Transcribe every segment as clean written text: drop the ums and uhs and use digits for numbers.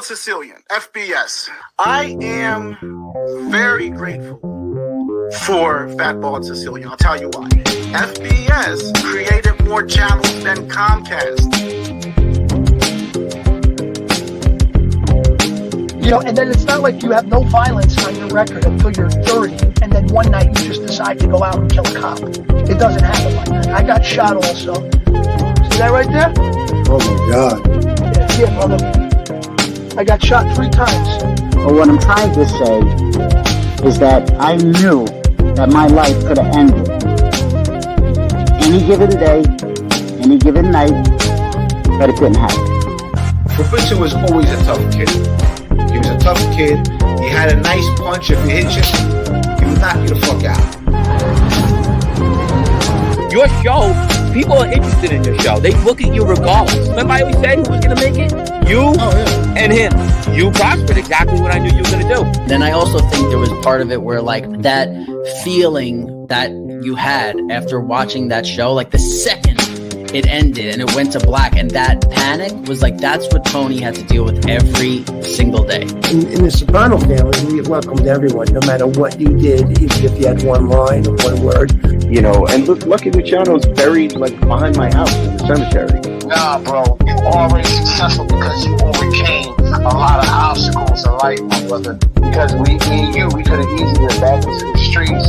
Bald-Sicilian, FBS. I am very grateful for Fat Bald-Sicilian. I'll tell you why. FBS created more channels than Comcast. You know, and then it's not like you have no violence on your record until you're 30, and then one night you just decide to go out and kill a cop. It doesn't happen like that. I got shot also. See that right there? Oh my God. Yeah, brother. I got shot 3 times. Well, what I'm trying to say is that I knew that my life could have ended any given day, any given night, but it didn't happen. Professor was always a tough kid. He was a tough kid. He had a nice punch. If he hit you, he would knock you the fuck out. Your show, people are interested in your show. They look at you regardless. Remember I always said who was going to make it? You and him. You prospered exactly what I knew you were going to do. Then I also think there was part of it where like that feeling that you had after watching that show, like the second it ended and it went to black, and that panic was like, that's what Tony had to deal with every single day. In the Soprano family, we welcomed everyone, no matter what you did, even if you had one line or one word. You know, and look, Lucky Luciano's buried like behind my house in the cemetery. Nah, bro, you already successful because you overcame a lot of obstacles in life, my brother. Because me and you, we could have easily been back into the streets.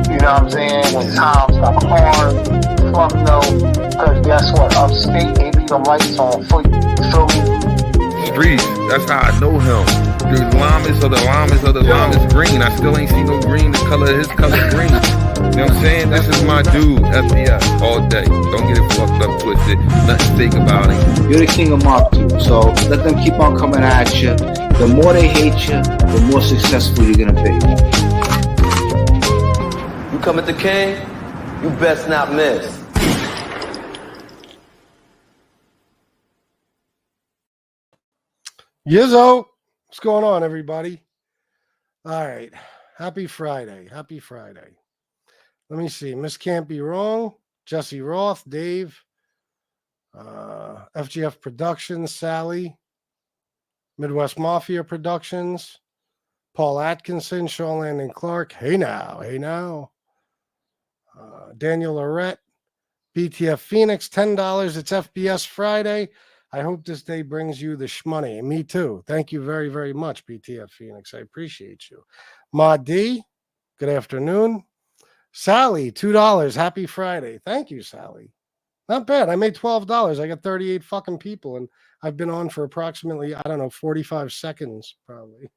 You know what I'm saying? When times got hard, fuck no. Because guess what? Upstate, they leave the lights on for you. Feel me? Streets, that's how I know him. The llamas of the llamas of the llamas green. I still ain't seen no green. The color of his color green. You know what I'm saying? This is my dude, FBS, all day. Don't get it fucked up, twisted. Nothing fake about it. You're the king of Mark II, so let them keep on coming at you. The more they hate you, the more successful you're gonna be. You come at the king, you best not miss. Yizzo, what's going on, everybody? All right, happy Friday. Happy Friday. Let me see. Miss Can't Be Wrong, Jesse Roth, Dave, FGF Productions, Sally, Midwest Mafia Productions, Paul Atkinson, Sean Landon Clark. Hey now, hey now. Daniel Lorette, BTF Phoenix, $10. It's FBS Friday. I hope this day brings you the shmoney. Me too. Thank you very, very much, BTF Phoenix. I appreciate you. Ma D, good afternoon. Sally, $2. Happy Friday. Thank you, Sally. Not bad. I made $12. I got 38 fucking people, and I've been on for approximately, 45 seconds, probably.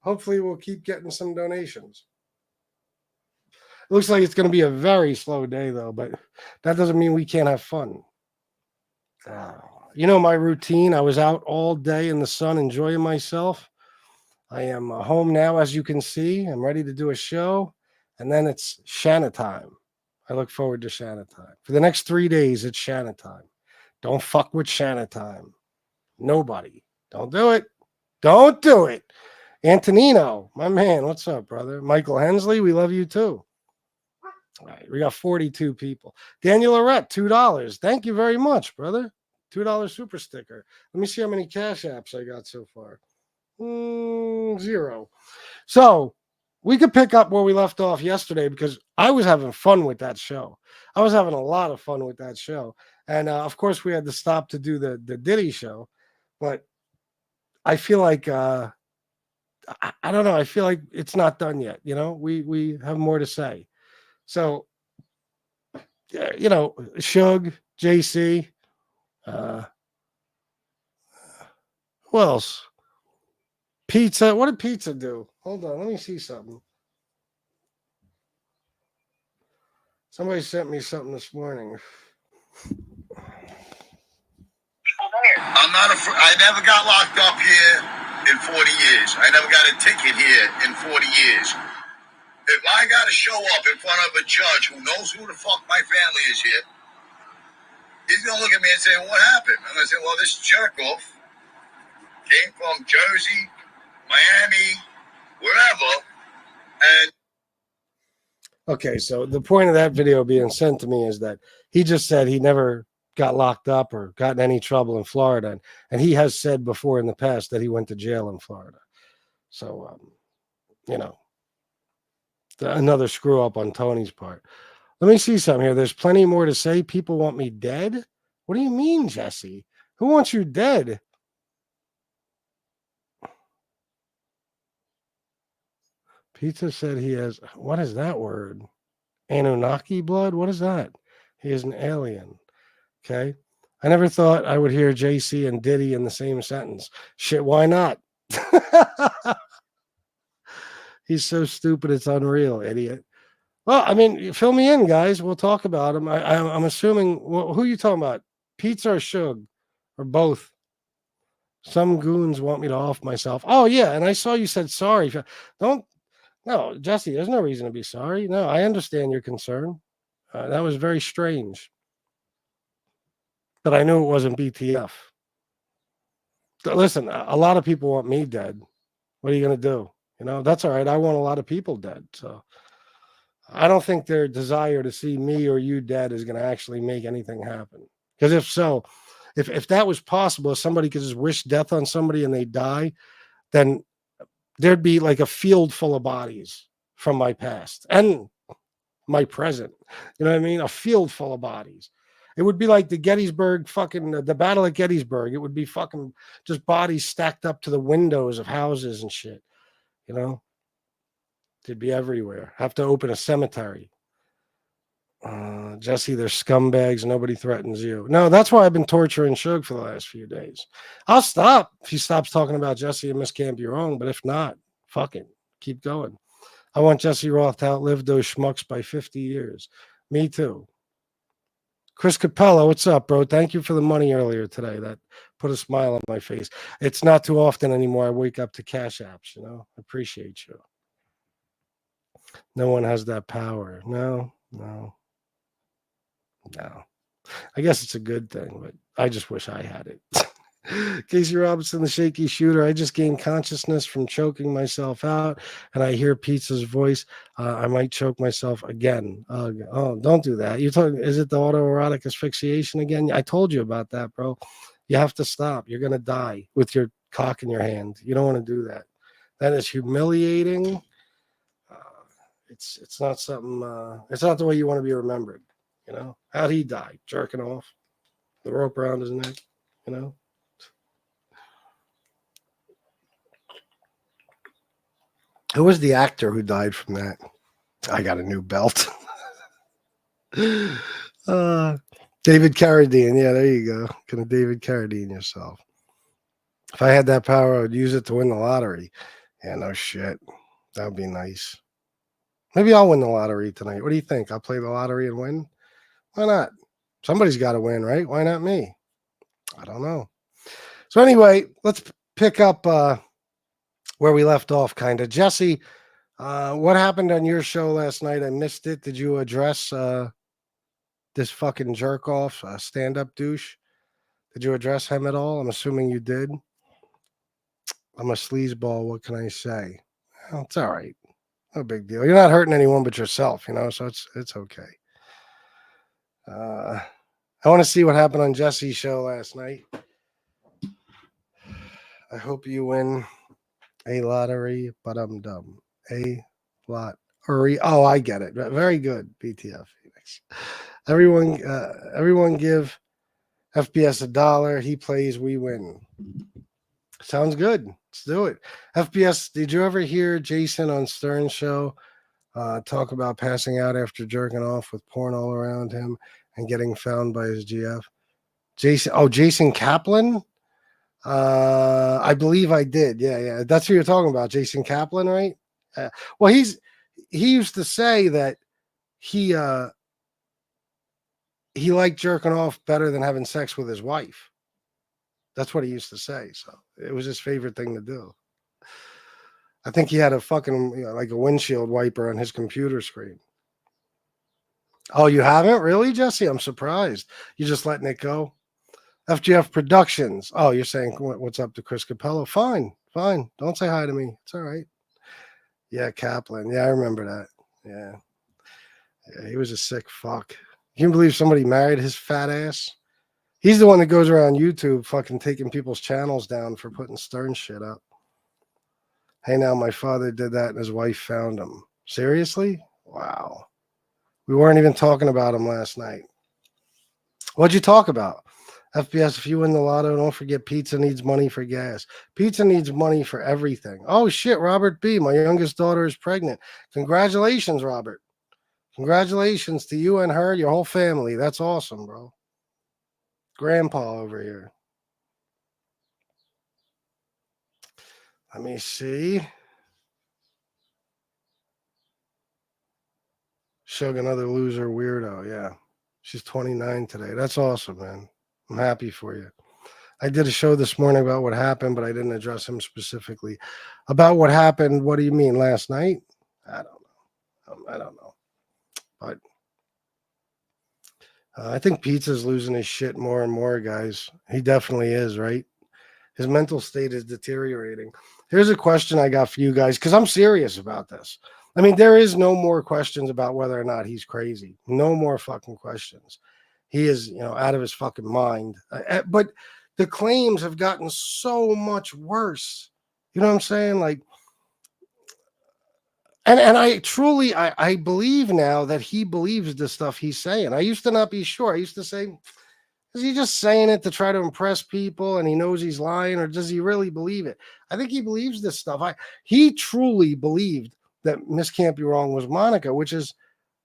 Hopefully we'll keep getting some donations. It looks like it's going to be a very slow day, though, but that doesn't mean we can't have fun. You know my routine. I was out all day in the sun enjoying myself. I am home now, as you can see. I'm ready to do a show, and then it's Shanna time. I look forward to Shanna time. For the next 3 days, it's Shanna time. Don't fuck with Shanna time. Nobody. Don't do it. Don't do it. Antonino, my man, what's up, brother? Michael Hensley, we love you too. All right, we got 42 people. Daniel Lorette, $2. Thank you very much, brother. $2 super sticker. Let me see how many cash apps I got so far. 0. So we could pick up where we left off yesterday because I was having fun with that show. I was having a lot of fun with that show. And of course, we had to stop to do the Diddy show. But I feel like, I don't know. I feel like it's not done yet. You know, we have more to say. So, you know, Shug, JC, who else? Pizza. What did Pizza do? Hold on. Let me see something. Somebody sent me something this morning. I'm not afraid. I never got locked up here in 40 years. I never got a ticket here in 40 years. If I got to show up in front of a judge who knows who the fuck my family is here, he's going to look at me and say, well, what happened? I'm going to say, well, this jerk-off came from Jersey, Miami, wherever, and... Okay, so the point of that video being sent to me is that he just said he never got locked up or got in any trouble in Florida. And he has said before in the past that he went to jail in Florida. So, you know, another screw up on Tony's part. Let me see something here. There's plenty more to say. People want me dead. What do you mean, Jesse? Who wants you dead? Pizza said he has, what is that word? Anunnaki blood? What is that? He is an alien. Okay. I never thought I would hear JC and Diddy in the same sentence. Shit, why not? He's so stupid, it's unreal, idiot. Well, I mean, fill me in, guys. We'll talk about him. I'm assuming, who are you talking about? Pizza or Suge? Or both? Some goons want me to off myself. Oh, yeah, and I saw you said sorry. No, Jesse, there's no reason to be sorry. No, I understand your concern. That was very strange. But I knew it wasn't BTF. Listen, a lot of people want me dead. What are you going to do? You know, that's all right. I want a lot of people dead. So I don't think their desire to see me or you dead is going to actually make anything happen. Because if so, if that was possible, if somebody could just wish death on somebody and they die, then there'd be like a field full of bodies from my past and my present. You know what I mean? A field full of bodies. It would be like the Gettysburg the Battle at Gettysburg. It would be fucking just bodies stacked up to the windows of houses and shit. You know? They'd be everywhere. Have to open a cemetery. Jesse, they're scumbags. Nobody threatens you. No, that's why I've been torturing Suge for the last few days. I'll stop if he stops talking about Jesse and Miss Can't Be Wrong, but if not, fucking keep going. I want Jesse Roth to outlive those schmucks by 50 years. Me too. Chris Capello, what's up, bro? Thank you for the money earlier today. That put a smile on my face. It's not too often anymore I wake up to cash apps, you know? I appreciate you. No one has that power. No. I guess it's a good thing, but I just wish I had it. Casey Robinson, the shaky shooter. I just gained consciousness from choking myself out, and I hear Pizza's voice. I might choke myself again. Oh, don't do that. Is it the autoerotic asphyxiation again? I told you about that, bro. You have to stop. You're gonna die with your cock in your hand. You don't want to do that. That is humiliating. It's not something. It's not the way you want to be remembered. You know, how'd he die? Jerking off, the rope around his neck. You know. Who was the actor who died from that? I got a new belt. David Carradine. Yeah, there you go. Gonna David Carradine yourself. If I had that power, I would use it to win the lottery. Yeah, no shit. That would be nice. Maybe I'll win the lottery tonight. What do you think? I'll play the lottery and win? Why not? Somebody's got to win, right? Why not me? I don't know. So anyway, let's pick up where we left off, kind of. Jesse, what happened on your show last night? I missed it. Did you address this fucking jerk off, stand-up douche? Did you address him at all? I'm assuming you did. I'm a sleazeball. What can I say? Well, it's all right. No big deal. You're not hurting anyone but yourself, you know, so it's okay. I want to see what happened on Jesse's show last night. I hope you win a lottery, but I'm dumb. A lottery. Oh, I get it. Very good, BTF Phoenix. Everyone give FPS $1. He plays, we win. Sounds good. Let's do it. FPS, did you ever hear Jason on Stern's show talk about passing out after jerking off with porn all around him and getting found by his GF? Jason Kaplan? I believe I did. Yeah. That's who you're talking about, Jason Kaplan, right? Well, he used to say that he liked jerking off better than having sex with his wife. That's what he used to say. So it was his favorite thing to do. I think he had a fucking, like a windshield wiper on his computer screen. Oh, you haven't? Really, Jesse? I'm surprised. You're just letting it go? FGF Productions. Oh, you're saying what's up to Chris Capello? Fine. Don't say hi to me. It's all right. Yeah, Kaplan. Yeah, I remember that. Yeah, he was a sick fuck. Can you believe somebody married his fat ass? He's the one that goes around YouTube fucking taking people's channels down for putting Stern shit up. Hey, now my father did that and his wife found him. Seriously? Wow. We weren't even talking about him last night. What'd you talk about? FBS, if you win the lotto, don't forget pizza needs money for gas. Pizza needs money for everything. Oh, shit, Robert B. My youngest daughter is pregnant. Congratulations, Robert. Congratulations to you and her, your whole family. That's awesome, bro. Grandpa over here. Let me see. Shug, another loser weirdo. Yeah. She's 29 today. That's awesome, man. I'm happy for you. I did a show this morning about what happened, but I didn't address him specifically. About what happened, what do you mean, last night? I don't know. I don't know. But I think Pizza's losing his shit more and more, guys. He definitely is, right? His mental state is deteriorating. Here's a question I got for you guys, because I'm serious about this. I mean, there is no more questions about whether or not he's crazy. No more fucking questions. He is, out of his fucking mind. But the claims have gotten so much worse. You know what I'm saying? Like, and I truly, I believe now that he believes the stuff he's saying. I used to not be sure. I used to say, is he just saying it to try to impress people and he knows he's lying, or does he really believe it? I think he believes this stuff. He truly believed that Miss Can't Be Wrong was Monica, which is,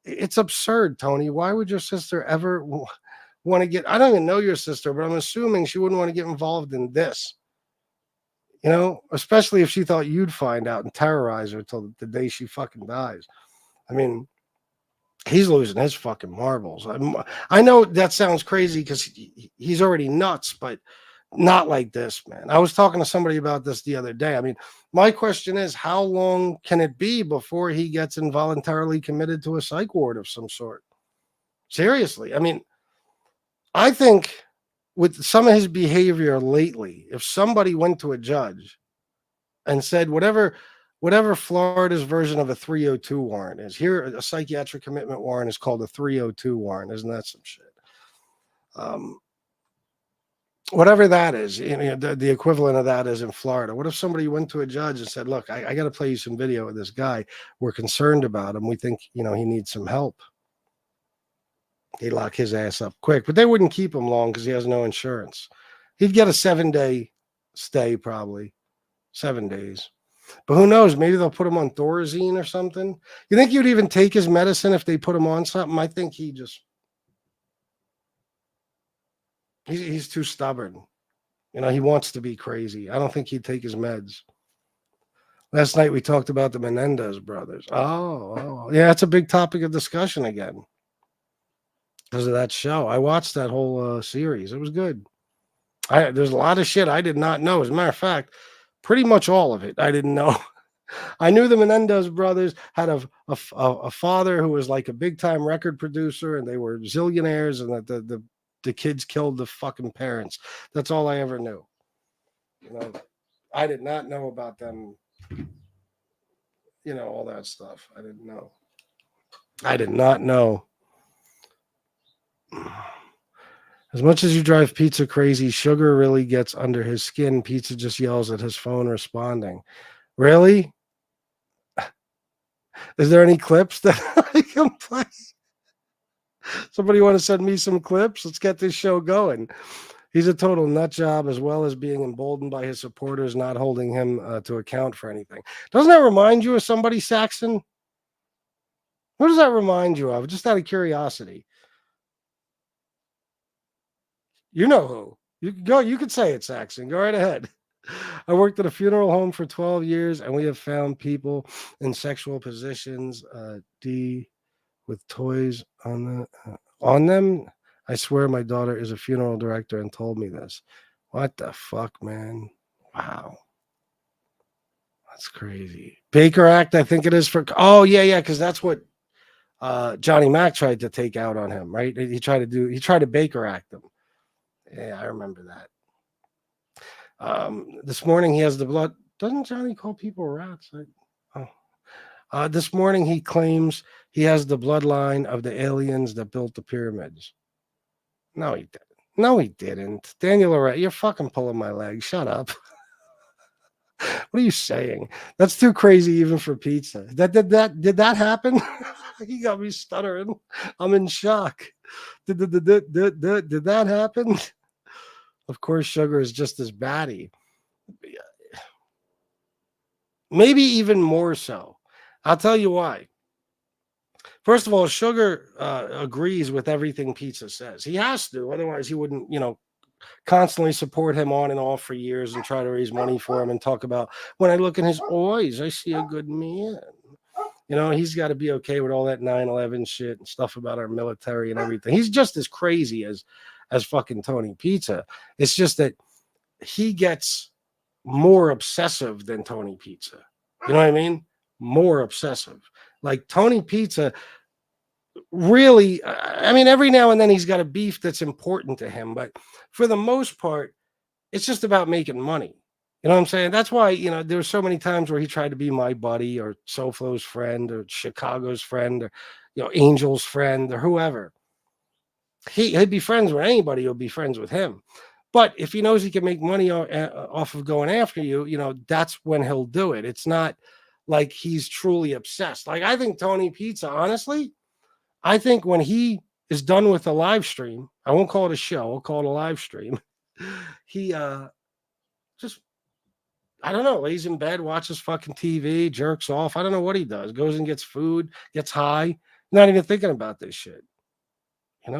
it's absurd, Tony. Why would your sister ever want to get, I don't even know your sister, but I'm assuming she wouldn't want to get involved in this, especially if she thought you'd find out and terrorize her till the day she fucking dies. I mean, he's losing his fucking marbles. I know that sounds crazy because he's already nuts, but not like this, man. I was talking to somebody about this the other day. I mean, my question is, how long can it be before he gets involuntarily committed to a psych ward of some sort? Seriously. I mean, I think with some of his behavior lately, if somebody went to a judge and said, whatever Florida's version of a 302 warrant is, here a psychiatric commitment warrant is called a 302 warrant. Isn't that some shit? Whatever that is, the equivalent of that is in Florida. What if somebody went to a judge and said, look, I got to play you some video of this guy. We're concerned about him. We think, he needs some help. He'd lock his ass up quick, but they wouldn't keep him long because he has no insurance. He'd get a 7-day stay, probably 7 days. But who knows? Maybe they'll put him on Thorazine or something. You think you'd even take his medicine if they put him on something? I think he's too stubborn. He wants to be crazy. I don't think he'd take his meds. Last night we talked about the Menendez brothers. Oh, yeah, it's a big topic of discussion again because of that show. I watched that whole series. It was good. There's a lot of shit I did not know. As a matter of fact, pretty much all of it I didn't know. I knew the Menendez brothers had a father who was like a big time record producer, and they were zillionaires, and that the kids killed the fucking parents. That's all I ever knew. I did not know about them. All that stuff. I didn't know. I did not know. As much as you drive Pizza crazy, Sugar really gets under his skin. Pizza just yells at his phone responding. Really? Is there any clips that I can play? Somebody want to send me some clips? Let's get this show going. He's a total nut job, as well as being emboldened by his supporters not holding him to account for anything. Doesn't that remind you of somebody, Saxon? What does that remind you of? Just out of curiosity. You know who. You can go. You could say it, Saxon. Go right ahead. I worked at a funeral home for 12 years, and we have found people in sexual positions, with toys on them. I swear my daughter is a funeral director and told me this. What the fuck, man? Wow. That's crazy. Baker Act, I think it is for... Oh, yeah, because that's what Johnny Mac tried to take out on him, right? He tried to Baker Act him. Yeah, I remember that. This morning he has the blood. Doesn't Johnny call people rats? This morning he claims he has the bloodline of the aliens that built the pyramids. No, he didn't. No, he didn't. Daniel Lorette, you're fucking pulling my leg. Shut up. What are you saying? That's too crazy even for pizza. Did that happen? He got me stuttering. I'm in shock. Did that happen? Of course, Sugar is just as batty. Maybe even more so. I'll tell you why. First of all, Sugar agrees with everything Pizza says. He has to, otherwise he wouldn't, constantly support him on and off for years and try to raise money for him and talk about, when I look in his eyes, I see a good man. He's got to be okay with all that 9/11 shit and stuff about our military and everything. He's just as crazy as fucking Tony Pizza. It's just that he gets more obsessive than Tony Pizza. You know what I mean? More obsessive. Like Tony Pizza really, I mean, every now and then he's got a beef that's important to him, but for the most part, it's just about making money. You know what I'm saying? That's why, there were so many times where he tried to be my buddy or SoFlo's friend or Chicago's friend or, Angel's friend or whoever. He'd be friends with anybody who'll be friends with him. But if he knows he can make money off of going after you, that's when he'll do it. It's not like he's truly obsessed. Like, I think Tony Pizza, honestly, I think when he is done with the live stream, I won't call it a show, I'll call it a live stream. He just, I don't know, lays in bed, watches fucking TV, jerks off. I don't know what he does. Goes and gets food, gets high, not even thinking about this shit.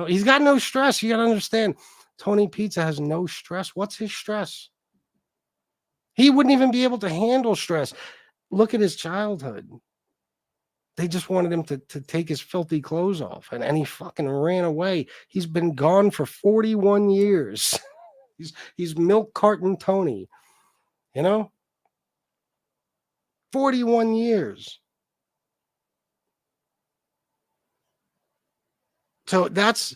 He's got no stress. You got to understand, Tony Pizza has no stress. What's his stress? He wouldn't even be able to handle stress. Look at his childhood. They just wanted him to take his filthy clothes off, and he fucking ran away. He's been gone for 41 years. He's milk carton Tony, 41 years. So that's,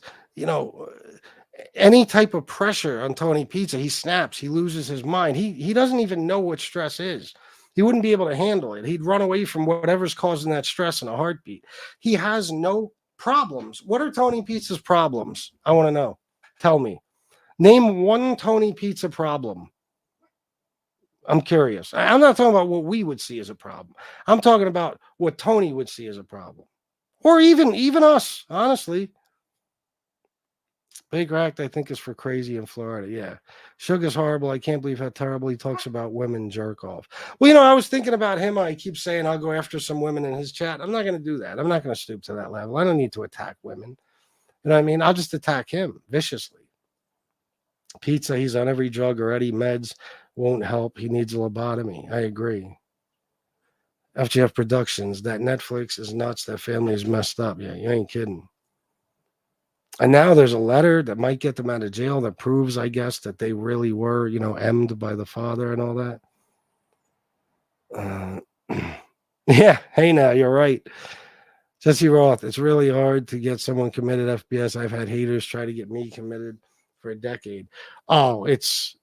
any type of pressure on Tony Pizza, he snaps, he loses his mind. He doesn't even know what stress is. He wouldn't be able to handle it. He'd run away from whatever's causing that stress in a heartbeat. He has no problems. What are Tony Pizza's problems? I want to know. Tell me. Name one Tony Pizza problem. I'm curious. I'm not talking about what we would see as a problem. I'm talking about what Tony would see as a problem. Or even us, honestly. Baker Act, I think, is for crazy in Florida. Yeah. Sugar's horrible. I can't believe how terrible he talks about women jerk off. Well, I was thinking about him. I keep saying I'll go after some women in his chat. I'm not going to do that. I'm not going to stoop to that level. I don't need to attack women. You know what I mean? I'll just attack him viciously. Pizza, he's on every drug already. Meds won't help. He needs a lobotomy. I agree. FGF Productions, that Netflix is nuts. That family is messed up. Yeah, you ain't kidding. And now there's a letter that might get them out of jail that proves, I guess, that they really were, emmed by the father and all that. Yeah, hey now, you're right. Jesse Roth, it's really hard to get someone committed FBS. I've had haters try to get me committed for a decade. Oh, if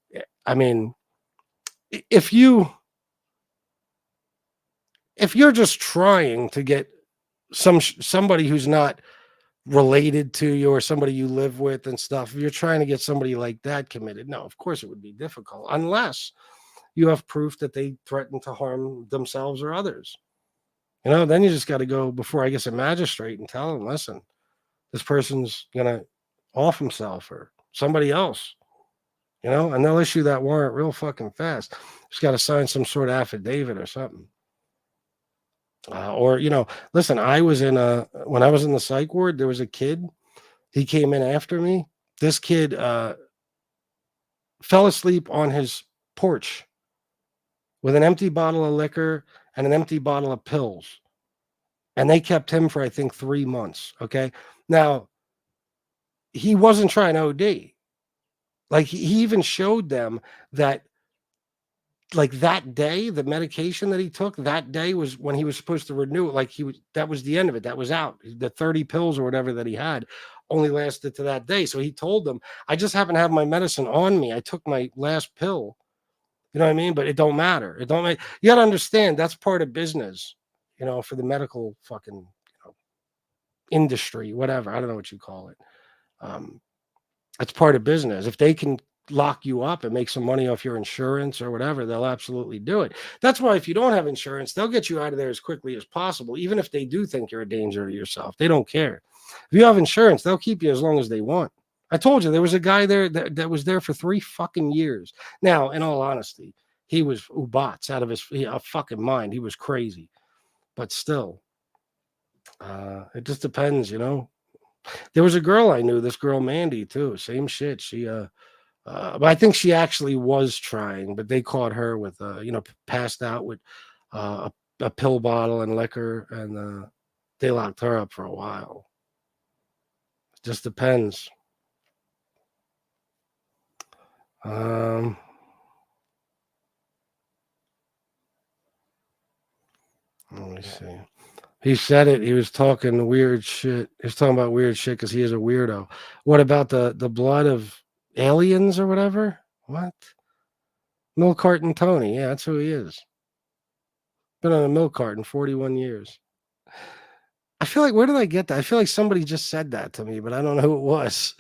you're just trying to get somebody who's not related to you or somebody you live with and stuff, if you're trying to get somebody like that committed, no, of course it would be difficult unless you have proof that they threaten to harm themselves or others. Then you just got to go before, I guess, a magistrate and tell them, listen, this person's gonna off himself or somebody else, and they'll issue that warrant real fucking fast. Just got to sign some sort of affidavit or something. Listen, when I was in the psych ward, there was a kid, he came in after me. This kid fell asleep on his porch with an empty bottle of liquor and an empty bottle of pills. And they kept him for, I think, 3 months. Okay. Now, he wasn't trying to OD. Like, he even showed them that, like, that day, the medication that he took that day was when he was supposed to renew it. Like, that was the end of it. That was out. The 30 pills or whatever that he had only lasted to that day. So he told them, I just happen to have my medicine on me. I took my last pill. You know what I mean? But it don't matter. You got to understand, that's part of business, for the medical fucking industry, whatever. I don't know what you call it. That's part of business. If they can lock you up and make some money off your insurance or whatever, they'll absolutely do it. That's why if you don't have insurance, they'll get you out of there as quickly as possible, even if they do think you're a danger to yourself. They don't care. If you have insurance, they'll keep you as long as they want. I told you there was a guy there that was there for 3 fucking years. Now, in all honesty, he was ubats out of his fucking mind. He was crazy. But still, it just depends, you know. There was a girl I knew, this girl Mandy too. Same shit. She but I think she actually was trying, but they caught her with passed out with a pill bottle and liquor, and they locked her up for a while. It just depends. Let me see. He said it. He was talking weird shit. He was talking about weird shit because he is a weirdo. What about the blood of aliens or whatever? What? Milk carton Tony. Yeah, that's who he is. Been on a milk carton 41 years. I feel like, where did I get that? I feel like somebody just said that to me, but I don't know who it was.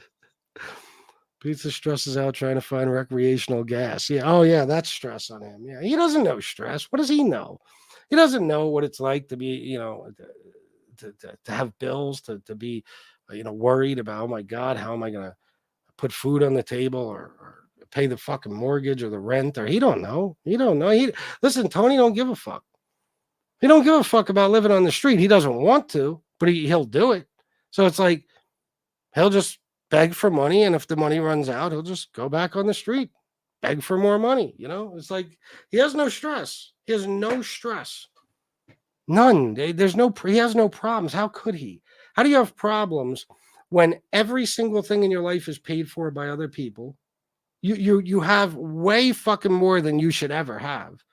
Pizza stresses out trying to find recreational gas. Yeah. Oh, yeah. That's stress on him. Yeah. He doesn't know stress. What does he know? He doesn't know what it's like to be, to have bills, to be, worried about, oh my God, how am I going to put food on the table or pay the fucking mortgage or the rent? Or he don't know. He don't know. Listen, Tony don't give a fuck. He don't give a fuck about living on the street. He doesn't want to, but he'll do it. So it's like, he'll just beg for money. And if the money runs out, he'll just go back on the street, beg for more money. It's like, he has no stress. He has no stress. None. He has no problems. How could he? How do you have problems when every single thing in your life is paid for by other people? You have way fucking more than you should ever have,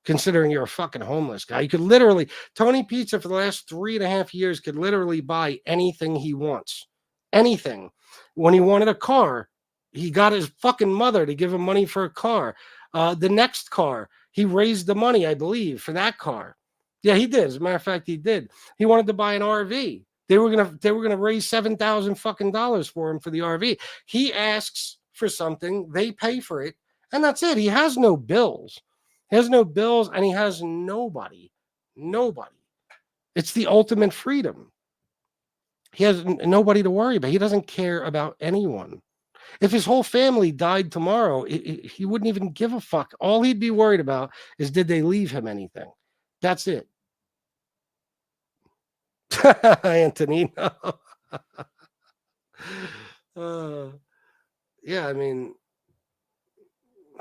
considering you're a fucking homeless guy. You could literally, Tony Pizza for the last 3.5 years could literally buy anything he wants. Anything. When he wanted a car, he got his fucking mother to give him money for a car. The next car, he raised the money, I believe, for that car. Yeah, he did. As a matter of fact, he did. He wanted to buy an RV. They were gonna raise $7,000 fucking dollars for him for the RV. He asks for something, they pay for it, and that's it. He has no bills. He has no bills, and he has nobody. Nobody. It's the ultimate freedom. He has nobody to worry about. He doesn't care about anyone. If his whole family died tomorrow, he wouldn't even give a fuck. All he'd be worried about is, did they leave him anything? That's it. Antonino. Yeah, I mean,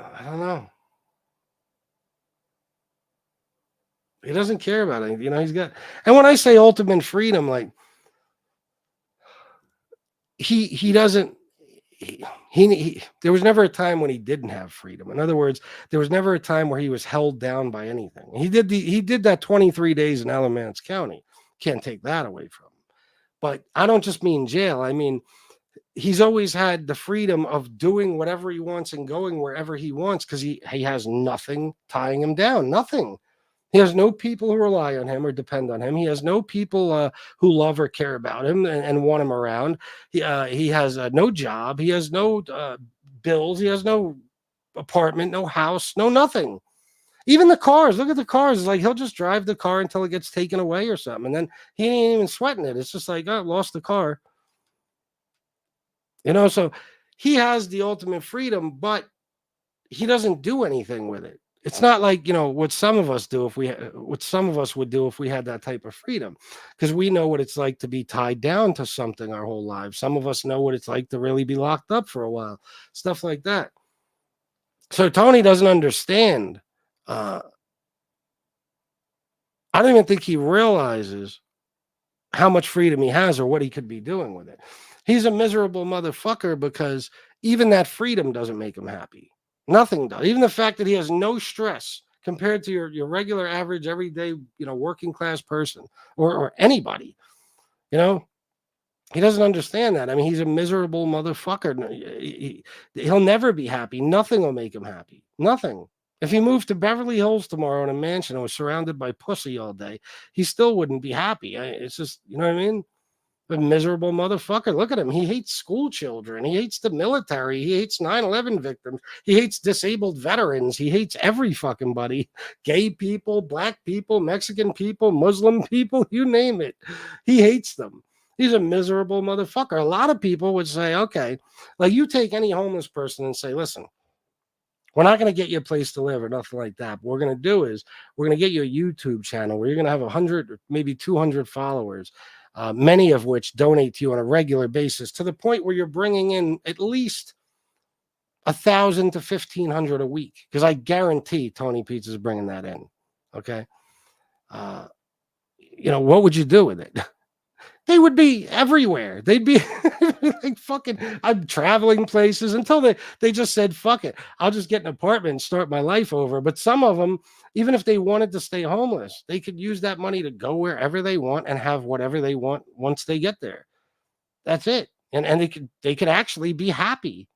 I don't know. He doesn't care about anything. He's got, and when I say ultimate freedom, like, he doesn't, there was never a time when he didn't have freedom. In other words, there was never a time where he was held down by anything. He did that 23 days in Alamance County. Can't take that away from him. But I don't just mean jail. I mean, he's always had the freedom of doing whatever he wants and going wherever he wants, because he has nothing tying him down. Nothing. He has no people who rely on him or depend on him. He has no people who love or care about him and want him around. He has no job. He has no bills. He has no apartment, no house, no nothing. Even the cars. Look at the cars. It's like he'll just drive the car until it gets taken away or something. And then he ain't even sweating it. It's just like, oh, lost the car. So he has the ultimate freedom, but he doesn't do anything with it. It's not like, what some of us do what some of us would do if we had that type of freedom, because we know what it's like to be tied down to something our whole lives. Some of us know what it's like to really be locked up for a while, stuff like that. So Tony doesn't understand. I don't even think he realizes how much freedom he has or what he could be doing with it. He's a miserable motherfucker because even that freedom doesn't make him happy. Nothing does. Even the fact that he has no stress compared to your regular, average, everyday, working class person or anybody, he doesn't understand that. I mean, he's a miserable motherfucker. He'll never be happy. Nothing will make him happy. Nothing. If he moved to Beverly Hills tomorrow in a mansion and was surrounded by pussy all day, he still wouldn't be happy. It's just, you know what I mean? A miserable motherfucker. Look at him. He hates school children. He hates the military. He hates 9/11 victims. He hates disabled veterans. He hates every fucking buddy. Gay people, black people, Mexican people, Muslim people, you name it. He hates them. He's a miserable motherfucker. A lot of people would say, okay, like you take any homeless person and say, listen, we're not going to get you a place to live or nothing like that. What we're going to do is we're going to get you a YouTube channel where you're going to have 100, maybe 200 followers. Many of which donate to you on a regular basis to the point where you're bringing in at least 1,000 to 1,500 a week. Because I guarantee Tony Pizza is bringing that in. Okay. What would you do with it? They would be everywhere. They'd be like fucking, I'm traveling places until they just said, fuck it. I'll just get an apartment and start my life over. But some of them, even if they wanted to stay homeless, they could use that money to go wherever they want and have whatever they want once they get there. That's it. And they could actually be happy.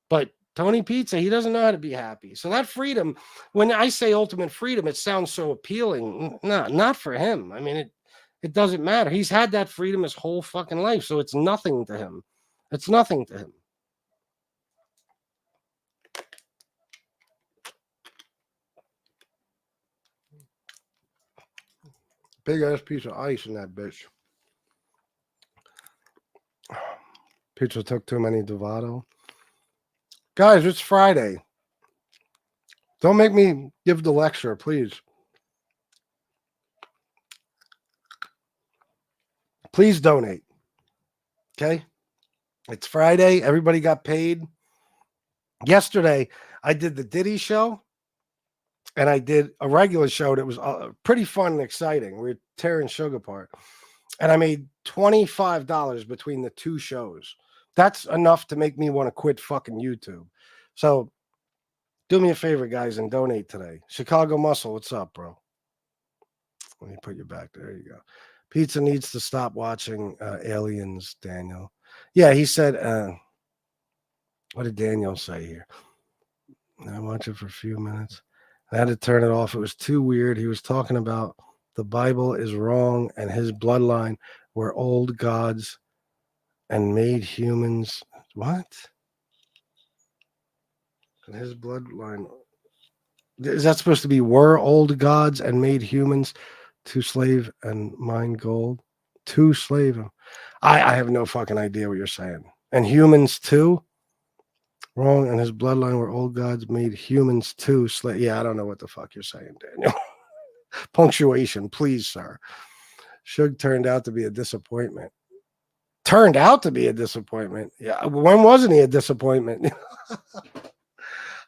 But Tony Pizza, he doesn't know how to be happy. So that freedom, when I say ultimate freedom, it sounds so appealing. No, not for him. I mean, it doesn't matter. He's had that freedom his whole fucking life. So it's nothing to him. It's nothing to him. Big ass piece of ice in that bitch. Pizza took too many Dovato. Guys, it's Friday. Don't make me give the lecture, please. Please donate. Okay? It's Friday. Everybody got paid. Yesterday, I did the Diddy show, and I did a regular show that was pretty fun and exciting. We were tearing sugar apart. And I made $25 between the two shows. That's enough to make me want to quit fucking YouTube. So do me a favor, guys, and donate today. Chicago Muscle, what's up, bro? Let me put you back. There you go. Pizza needs to stop watching Aliens, Daniel. Yeah, he said, what did Daniel say here? I watched it for a few minutes. I had to turn it off. It was too weird. He was talking about the Bible is wrong and his bloodline were old gods and made humans. What? And his bloodline. Is that supposed to be were old gods and made humans to slave and mine gold? To slave them. I have no fucking idea what you're saying. And humans too? Wrong. And his bloodline were old gods made humans to slave. Yeah, I don't know what the fuck you're saying, Daniel. Punctuation, please, sir. Suge turned out to be a disappointment. Turned out to be a disappointment. Yeah. When wasn't he a disappointment? I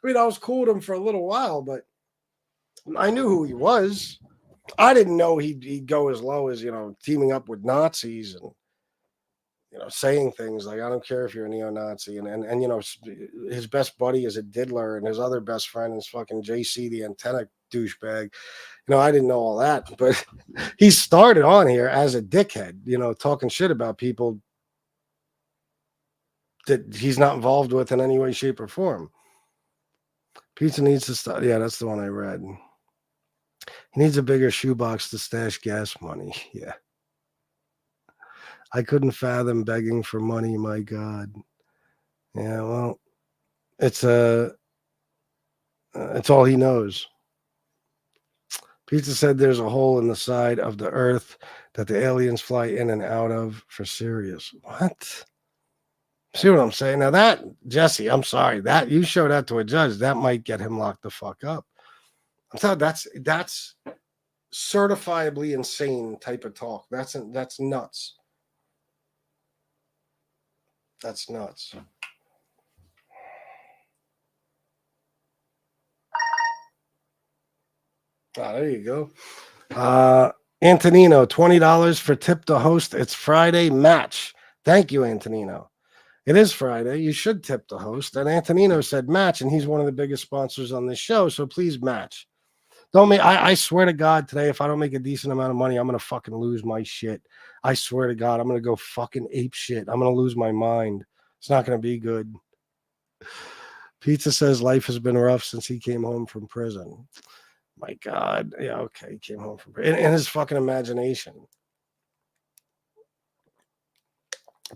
mean, I was cool with him for a little while, but I knew who he was. I didn't know he'd go as low as, teaming up with Nazis and, saying things like, I don't care if you're a neo-Nazi. And his best buddy is a diddler and his other best friend is fucking JC, the antenna douchebag. I didn't know all that, but he started on here as a dickhead, talking shit about people that he's not involved with in any way, shape, or form. Pizza needs to stop. Yeah, that's the one I read. He needs a bigger shoebox to stash gas money. Yeah. I couldn't fathom begging for money, my God. Yeah, well, it's all he knows. Pizza said there's a hole in the side of the earth that the aliens fly in and out of for serious. What? See what I'm saying? Now that, Jesse, I'm sorry, that you show that to a judge, that might get him locked the fuck up. I'm telling you, that's certifiably insane type of talk. That's nuts. That's nuts. There you go. Antonino, $20 for tip to host. It's Friday match. Thank you, Antonino. It is Friday. You should tip the host. And Antonino said match, and he's one of the biggest sponsors on this show. So please match. I swear to God, today, if I don't make a decent amount of money, I'm going to fucking lose my shit. I swear to God, I'm going to go fucking ape shit. I'm going to lose my mind. It's not going to be good. Pizza says life has been rough since he came home from prison. My God. Yeah, okay. He came home from prison. In his fucking imagination.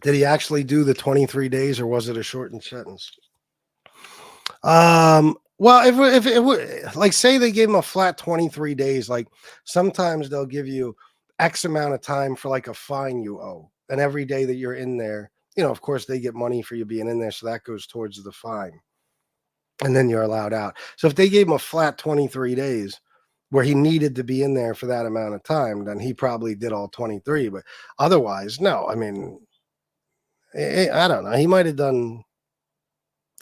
Did he actually do the 23 days or was it a shortened sentence? Well, if it would, like, say they gave him a flat 23 days, like sometimes they'll give you X amount of time for like a fine you owe. And every day that you're in there, of course they get money for you being in there. So that goes towards the fine. And then you're allowed out. So if they gave him a flat 23 days where he needed to be in there for that amount of time, then he probably did all 23. But otherwise, no. I mean, I don't know. He might have done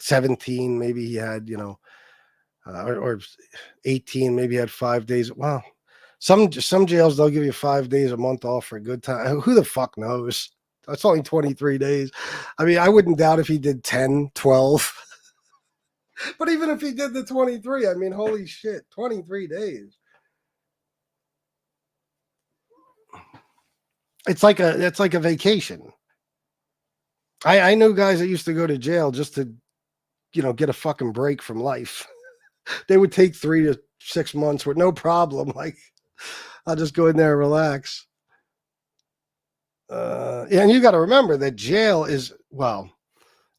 17. Maybe he had, or 18. Maybe he had 5 days. Well, some jails, they'll give you 5 days a month off for a good time. Who the fuck knows? That's only 23 days. I mean, I wouldn't doubt if he did 10, 12. But even if he did the 23, I mean, holy shit, 23 days. It's like a vacation. I knew guys that used to go to jail just to, get a fucking break from life. They would take 3 to 6 months with no problem. Like, I'll just go in there and relax. And you got to remember that jail is, well,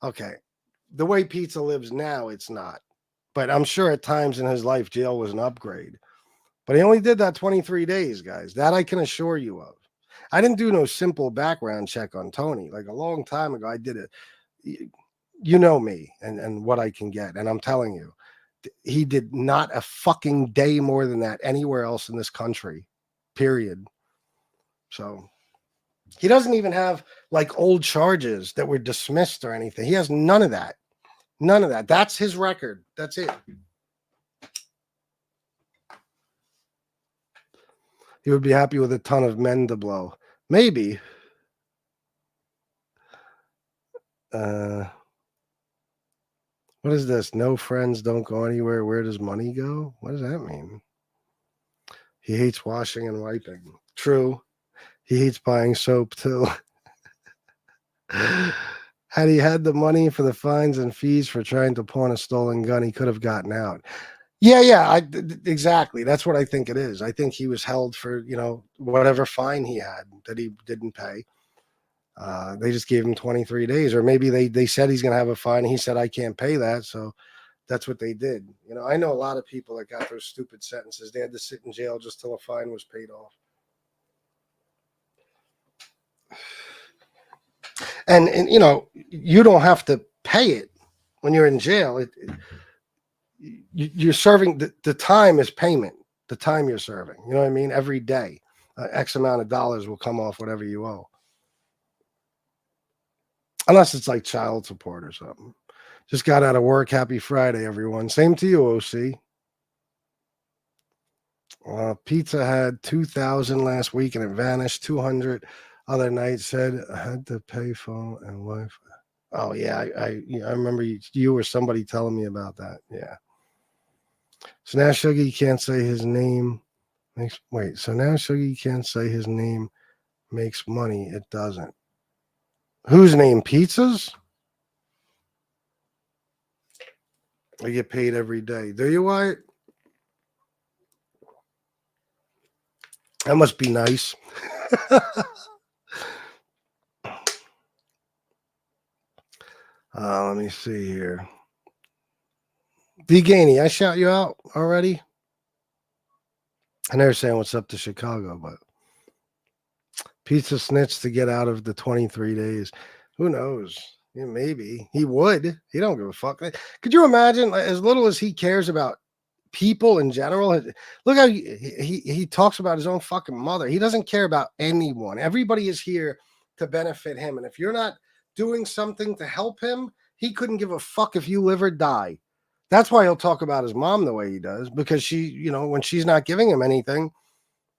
okay, the way Pizza lives now, it's not. But I'm sure at times in his life, jail was an upgrade. But he only did that 23 days, guys. That I can assure you of. I didn't do no simple background check on Tony. Like a long time ago, I did it. You know me and what I can get. And I'm telling you, he did not a fucking day more than that anywhere else in this country, period. So he doesn't even have like old charges that were dismissed or anything. He has none of that. None of that. That's his record. That's it. He would be happy with a ton of men to blow. Maybe. What is this? No friends, don't go anywhere. Where does money go? What does that mean? He hates washing and wiping. True. He hates buying soap too. Had he had the money for the fines and fees for trying to pawn a stolen gun, he could have gotten out. Yeah, exactly. That's what I think it is. I think he was held for, whatever fine he had that he didn't pay. They just gave him 23 days, or maybe they said he's going to have a fine. And he said, I can't pay that. So that's what they did. I know a lot of people that got those stupid sentences. They had to sit in jail just till a fine was paid off. And you don't have to pay it when you're in jail. You're serving, the time is payment, the time you're serving. You know what I mean? Every day, X amount of dollars will come off whatever you owe. Unless it's like child support or something. Just got out of work. Happy Friday, everyone. Same to you, OC. Pizza had 2,000 last week and it vanished. 200 other nights. Said I had to pay phone and Wi-Fi. Oh yeah, I remember you or somebody telling me about that. Yeah. So now Shuggy can't say his name. So now Shuggy can't say his name makes money. It doesn't. Whose name? Pizza's? I get paid every day. Do you, Wyatt? That must be nice. Let me see here. D-Gainey, I shout you out already. I never saying what's up to Chicago, but Pizza snitched to get out of the 23 days. Who knows? Yeah, maybe. He would. He don't give a fuck. Could you imagine, as little as he cares about people in general? Look how he talks about his own fucking mother. He doesn't care about anyone. Everybody is here to benefit him. And if you're not doing something to help him, he couldn't give a fuck if you live or die. That's why he'll talk about his mom the way he does, because she, when she's not giving him anything,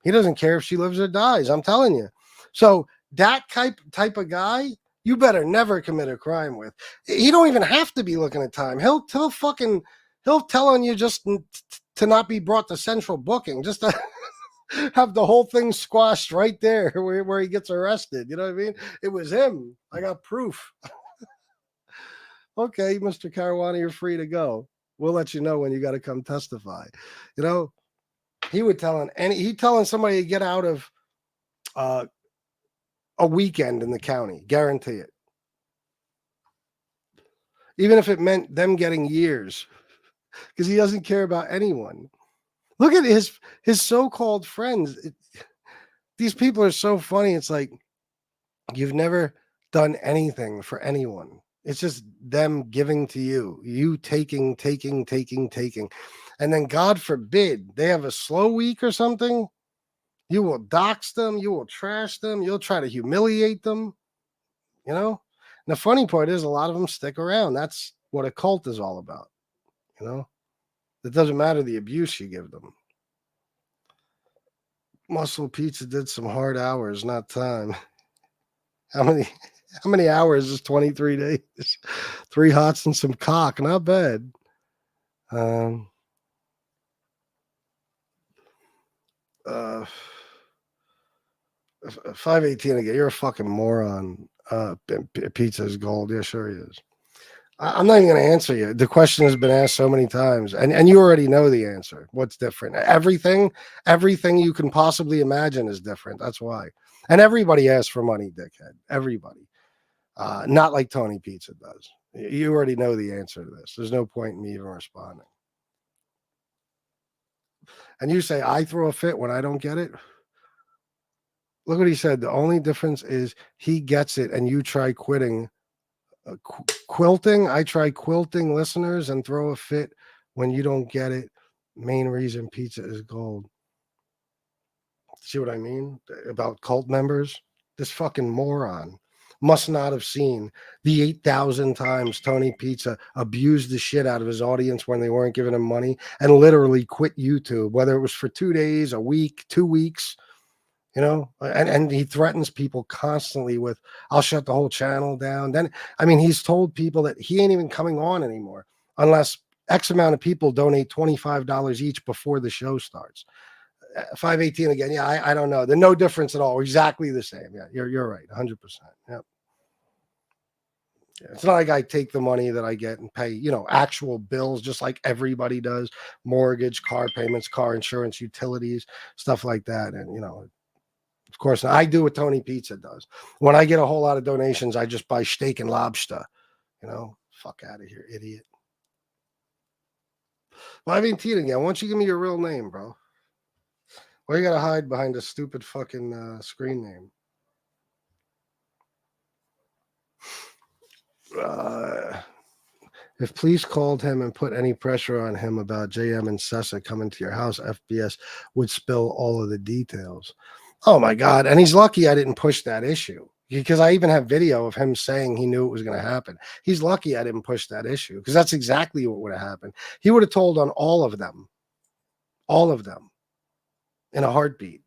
he doesn't care if she lives or dies. I'm telling you. So that type of guy, you better never commit a crime with. He don't even have to be looking at time. He'll tell on you just to not be brought to central booking, just to have the whole thing squashed right there where he gets arrested. You know what I mean? It was him. I got proof. Okay, Mr. Caruana, you're free to go. We'll let you know when you got to come testify. He telling somebody to get out of a weekend in the county. Guarantee it. Even if it meant them getting years, because he doesn't care about anyone. Look at his so-called friends. These people are so funny. It's like you've never done anything for anyone. It's just them giving to you, you taking. And then God forbid they have a slow week or something. You will dox them. You will trash them. You'll try to humiliate them. You know? And the funny part is a lot of them stick around. That's what a cult is all about. You know? It doesn't matter the abuse you give them. Muscle Pizza did some hard hours, not time. How many hours is 23 days? 3 hots and some cock. Not bad. 518 again. You're a fucking moron. Pizza is gold. Yeah, sure he is. I'm not even going to answer you. The question has been asked so many times, and you already know the answer. What's different? Everything you can possibly imagine is different. That's why. And everybody asks for money, dickhead. Everybody. Not like Tony Pizza does. You already know the answer to this. There's no point in me even responding. And you say, I throw a fit when I don't get it? Look what he said. The only difference is he gets it and you try quitting. Quilting, I try quilting, listeners, and throw a fit when you don't get it. Main reason pizza is gold. See what I mean about cult members? This fucking moron must not have seen the 8,000 times Tony Pizza abused the shit out of his audience when they weren't giving him money and literally quit YouTube, whether it was for 2 days, a week, 2 weeks. You know, and he threatens people constantly with, I'll shut the whole channel down. Then, I mean, he's told people that he ain't even coming on anymore unless X amount of people donate $25 each before the show starts. 518 again. Yeah, I don't know. There's no difference at all. Exactly the same. Yeah, you're right. 100%. Yep. Yeah, it's not like I take the money that I get and pay, you know, actual bills just like everybody does. Mortgage, car payments, car insurance, utilities, stuff like that. And, you know, of course, I do what Tony Pizza does. When I get a whole lot of donations, I just buy steak and lobster. You know, fuck out of here, idiot. 518 again. Why don't you give me your real name, bro? Why you gotta hide behind a stupid fucking screen name? If police called him and put any pressure on him about JM and Sessa coming to your house, FBS would spill all of the details. Oh my God. And he's lucky I didn't push that issue because I even have video of him saying he knew it was going to happen. He's lucky I didn't push that issue because that's exactly what would have happened. He would have told on all of them in a heartbeat.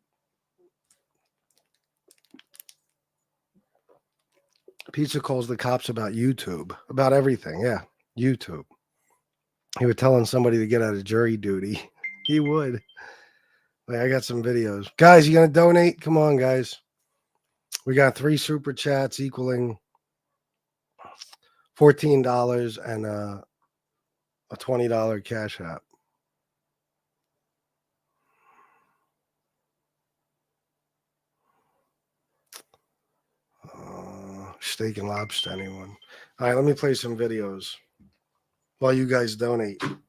Pizza calls the cops about YouTube, about everything. Yeah, YouTube. He was telling somebody to get out of jury duty. He would. Wait, I got some videos. Guys, you going to donate? Come on, guys. We got 3 super chats equaling $14 and a $20 cash app. Steak and lobster, anyone? All right, let me play some videos while you guys donate. In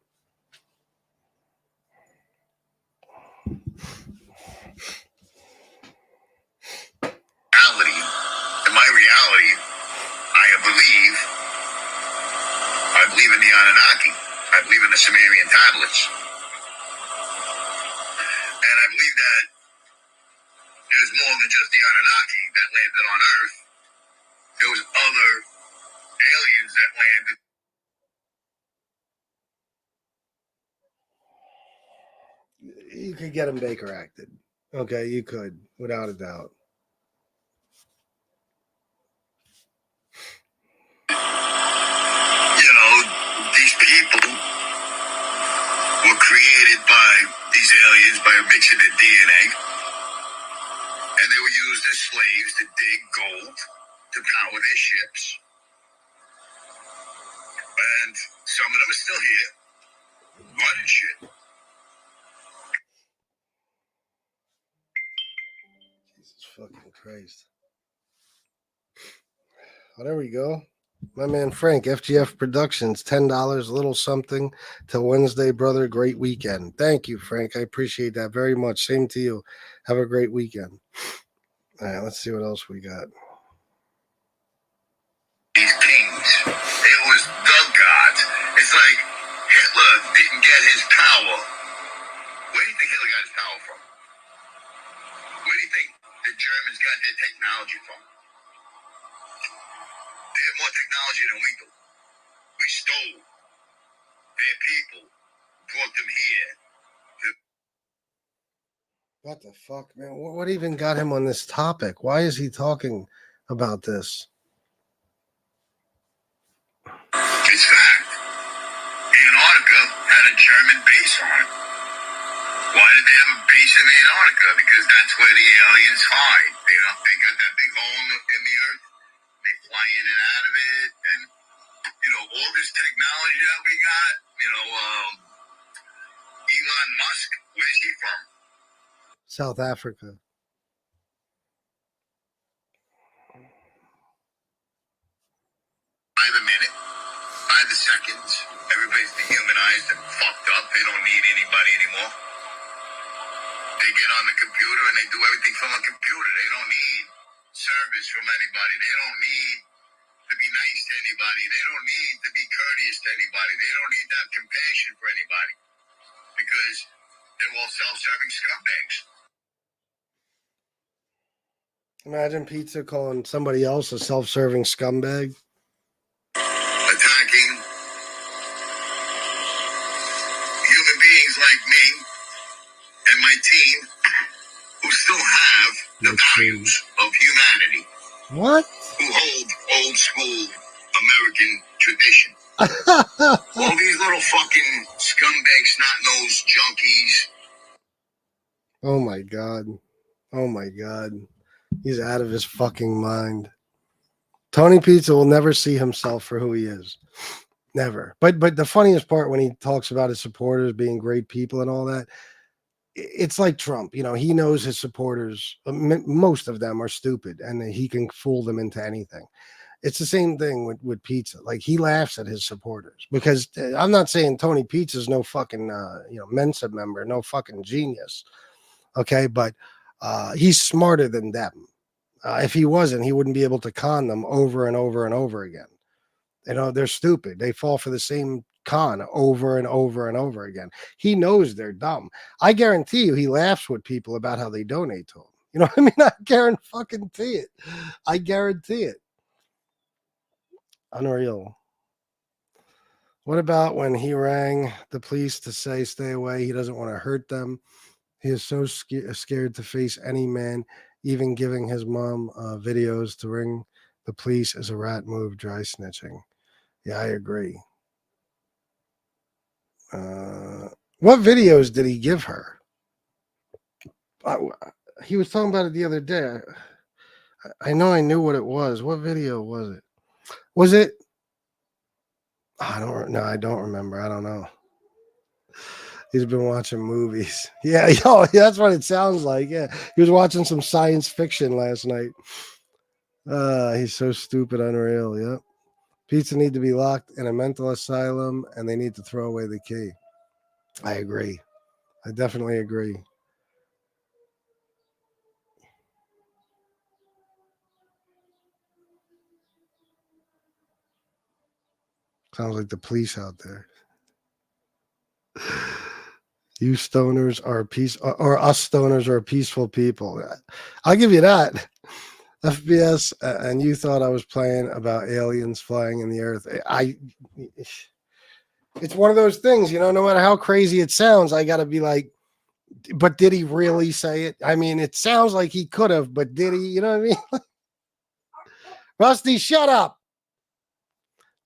my reality, I believe in the Anunnaki. I believe in the Sumerian tablets. And I believe that there's more than just the Anunnaki that landed on Earth. There was other aliens that landed. You could get him Baker acted. Okay, you could, without a doubt. You know, these people were created by these aliens by mixing their DNA. And they were used as slaves to dig gold to power their ships. And some of them are still here, running shit. Jesus fucking Christ. Oh, there we go. My man Frank, FGF Productions, $10, little something till Wednesday, brother. Great weekend. Thank you, Frank. I appreciate that very much. Same to you. Have a great weekend. All right, let's see what else we got. These kings, it was the gods. It's like Hitler didn't get his power. Where do you think Hitler got his power from? Where do you think the Germans got their technology from? They have more technology than we do. We stole their people, brought them here. What the fuck, man? What even got him on this topic? Why is he talking about this? It's fact. Antarctica had a German base on it. Why did they have a base in Antarctica? Because that's where the aliens hide. They got that big hole in the earth. They fly in and out of it, and all this technology that we got. Elon Musk, where's he from? South Africa. By the minute, by the seconds, everybody's dehumanized and fucked up. They don't need anybody anymore. They get on the computer and they do everything from a computer. They don't need service from anybody. They don't need to be nice to anybody. They don't need to be courteous to anybody. They don't need to have compassion for anybody because they're all self-serving scumbags. Imagine pizza calling somebody else a self-serving scumbag. Attacking human beings like me and my team who still have the values of humanity. What? Who hold old school American tradition. All these little fucking scumbag snot-nosed junkies. Oh my God. Oh my God. He's out of his fucking mind. Tony Pizza will never see himself for who he is. Never. But the funniest part when he talks about his supporters being great people and all that, it's like Trump. He knows his supporters, most of them are stupid, and he can fool them into anything. It's the same thing with Pizza. Like, he laughs at his supporters because I'm not saying Tony Pizza's no fucking Mensa member, no fucking genius. Okay, but he's smarter than them. If he wasn't, he wouldn't be able to con them over and over and over again. They're stupid. They fall for the same con over and over and over again. He knows they're dumb. I guarantee you he laughs with people about how they donate to him. You know what I mean? I guarantee it. I guarantee it. Unreal. What about when he rang the police to say stay away? He doesn't want to hurt them. He is so scared to face any man, even giving his mom videos to ring the police is a rat move, dry snitching. Yeah, I agree. What videos did he give her? He was talking about it the other day. I know I knew what it was. What video was it? Was it? I don't remember. I don't know. He's been watching movies. Yeah, that's what it sounds like. Yeah, he was watching some science fiction last night. He's so stupid, unreal. Yep. Pizza need to be locked in a mental asylum, and they need to throw away the key. I agree. I definitely agree. Sounds like the police out there. You stoners are us stoners are peaceful people. I'll give you that. FBS, and you thought I was playing about aliens flying in the earth. It's one of those things, no matter how crazy it sounds, I got to be like, but did he really say it? I mean, it sounds like he could have, but did he? You know what I mean? Rusty, shut up.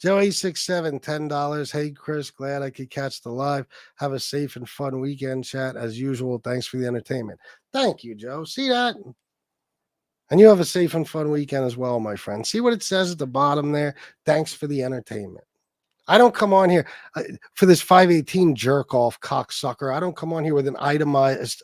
Joey67, $10. Hey, Chris, glad I could catch the live. Have a safe and fun weekend, chat. As usual, thanks for the entertainment. Thank you, Joe. See that? And you have a safe and fun weekend as well, my friend. See what it says at the bottom there? Thanks for the entertainment. I don't come on here for this 518 jerk off cocksucker. I don't come on here with an itemized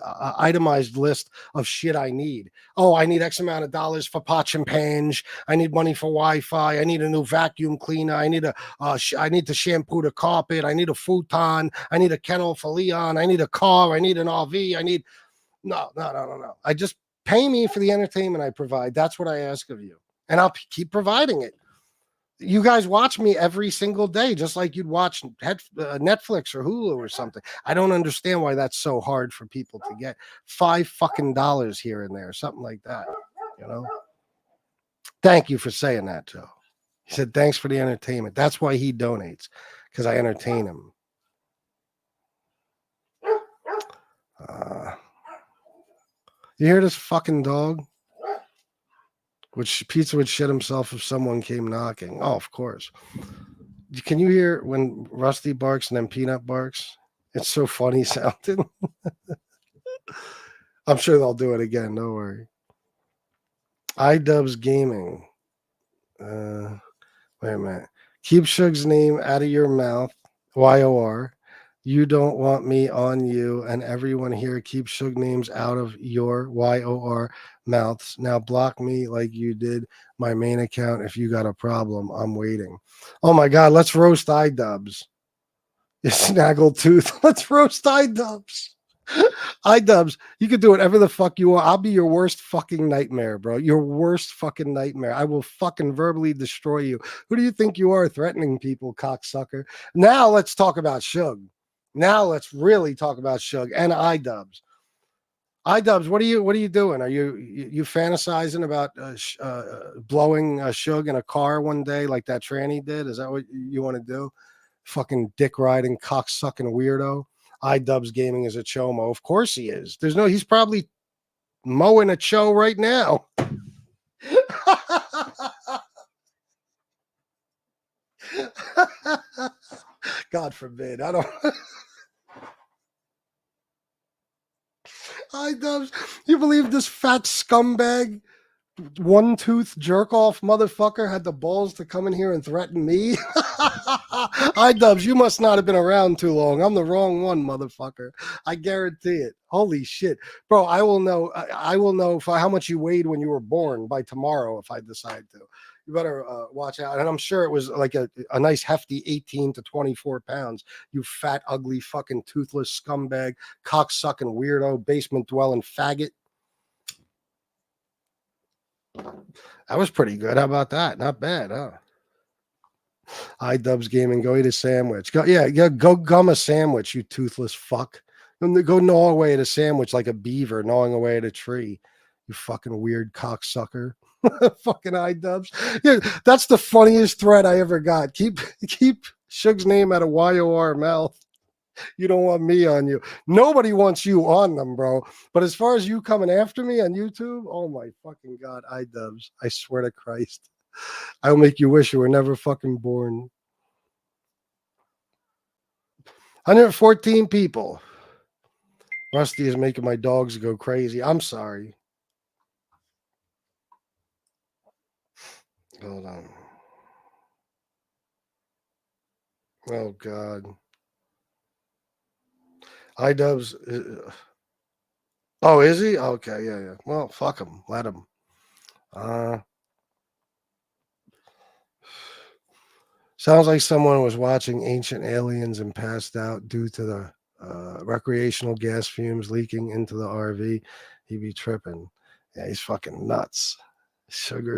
list of shit I need. Oh, I need X amount of dollars for potch and pange. I need money for Wi-Fi. I need a new vacuum cleaner. I need I need to shampoo the carpet. I need a futon. I need a kennel for Leon. I need a car. I need an RV. I need no. I just pay me for the entertainment I provide. That's what I ask of you, and I'll keep providing it. You guys watch me every single day, just like you'd watch Netflix or Hulu or something. I don't understand why that's so hard for people to get. $5 here and there, something like that. You know. Thank you for saying that, Joe. He said, "Thanks for the entertainment." That's why he donates, because I entertain him. You hear this fucking dog? Which pizza would shit himself if someone came knocking. Oh, of course. Can you hear when Rusty barks and then Peanut barks? It's so funny sounding. I'm sure they'll do it again. Don't worry. iDubbbz Gaming. Wait a minute. Keep Suge's name out of your mouth. YOR. You don't want me on you, and everyone here keep Suge names out of your YOR mouths. Now block me like you did my main account. If you got a problem, I'm waiting. Oh my God, let's roast iDubbbz. You snaggletooth. Let's roast iDubbbz. iDubbbz, you can do whatever the fuck you want. I'll be your worst fucking nightmare, bro. Your worst fucking nightmare. I will fucking verbally destroy you. Who do you think you are, threatening people, cocksucker? Now let's talk about Suge. Now let's really talk about Suge and iDubbbz. iDubbbz, what are you doing? Are you fantasizing about blowing Suge in a car one day like that tranny did? Is that what you want to do? Fucking dick riding, cocksucking weirdo. iDubbbz Gaming is a chomo. Of course he is. He's probably mowing a cho right now. God forbid. I don't. iDubbbz, you believe this fat scumbag, one tooth jerk off motherfucker had the balls to come in here and threaten me? iDubbbz, you must not have been around too long. I'm the wrong one, motherfucker. I guarantee it. Holy shit, bro! I will know. I will know how much you weighed when you were born by tomorrow if I decide to. You better watch out. And I'm sure it was like a nice hefty 18 to 24 pounds. You fat, ugly, fucking toothless scumbag, cocksucking weirdo, basement dwelling faggot. That was pretty good. How about that? Not bad, huh? iDubbbz Gaming, go eat a sandwich. Go gum a sandwich, you toothless fuck. Go gnaw away at a sandwich like a beaver gnawing away at a tree. You fucking weird cocksucker. Fucking iDubbbz. Yeah, that's the funniest threat I ever got. Keep Suge's name out of YOR mouth. You don't want me on you. Nobody wants you on them, bro. But as far as you coming after me on YouTube, oh my fucking God, iDubbbz. I swear to Christ. I'll make you wish you were never fucking born. 114 people. Rusty is making my dogs go crazy. I'm sorry. Hold on. Oh, God. iDubbbz. Oh, is he? Okay, yeah. Well, fuck him. Let him. Sounds like someone was watching Ancient Aliens and passed out due to the recreational gas fumes leaking into the RV. He'd be tripping. Yeah, he's fucking nuts. Sugar.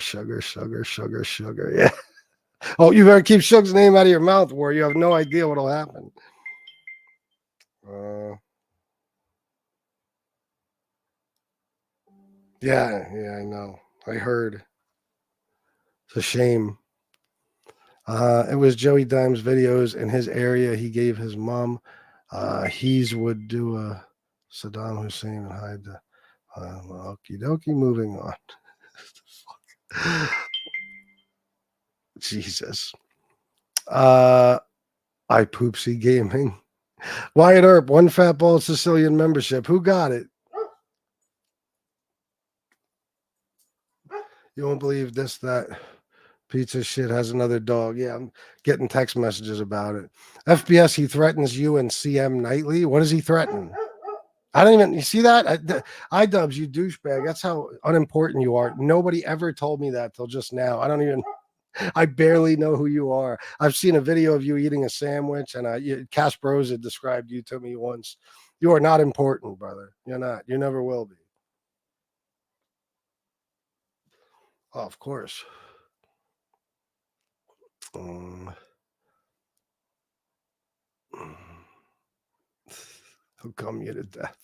Yeah. Oh, you better keep Suge's name out of your mouth, War. You have no idea what'll happen. Yeah, I know. I heard. It's a shame. It was Joey Dime's videos in his area. He gave his mom. He's would do a Saddam Hussein and hide the. Okie dokie. Moving on. Jesus. iPoopsie Gaming. Wyatt Earp, one Fat Bald-Sicilian membership. Who got it? You won't believe this, that Pizza shit has another dog. Yeah, I'm getting text messages about it. FBS, he threatens you and CM nightly. What does he threaten? I don't even, you see that? iDubbbz, you douchebag. That's how unimportant you are. Nobody ever told me that till just now. I barely know who you are. I've seen a video of you eating a sandwich, and Casper had described you to me once. You are not important, brother. You're not. You never will be. Oh, of course. He'll come you to death.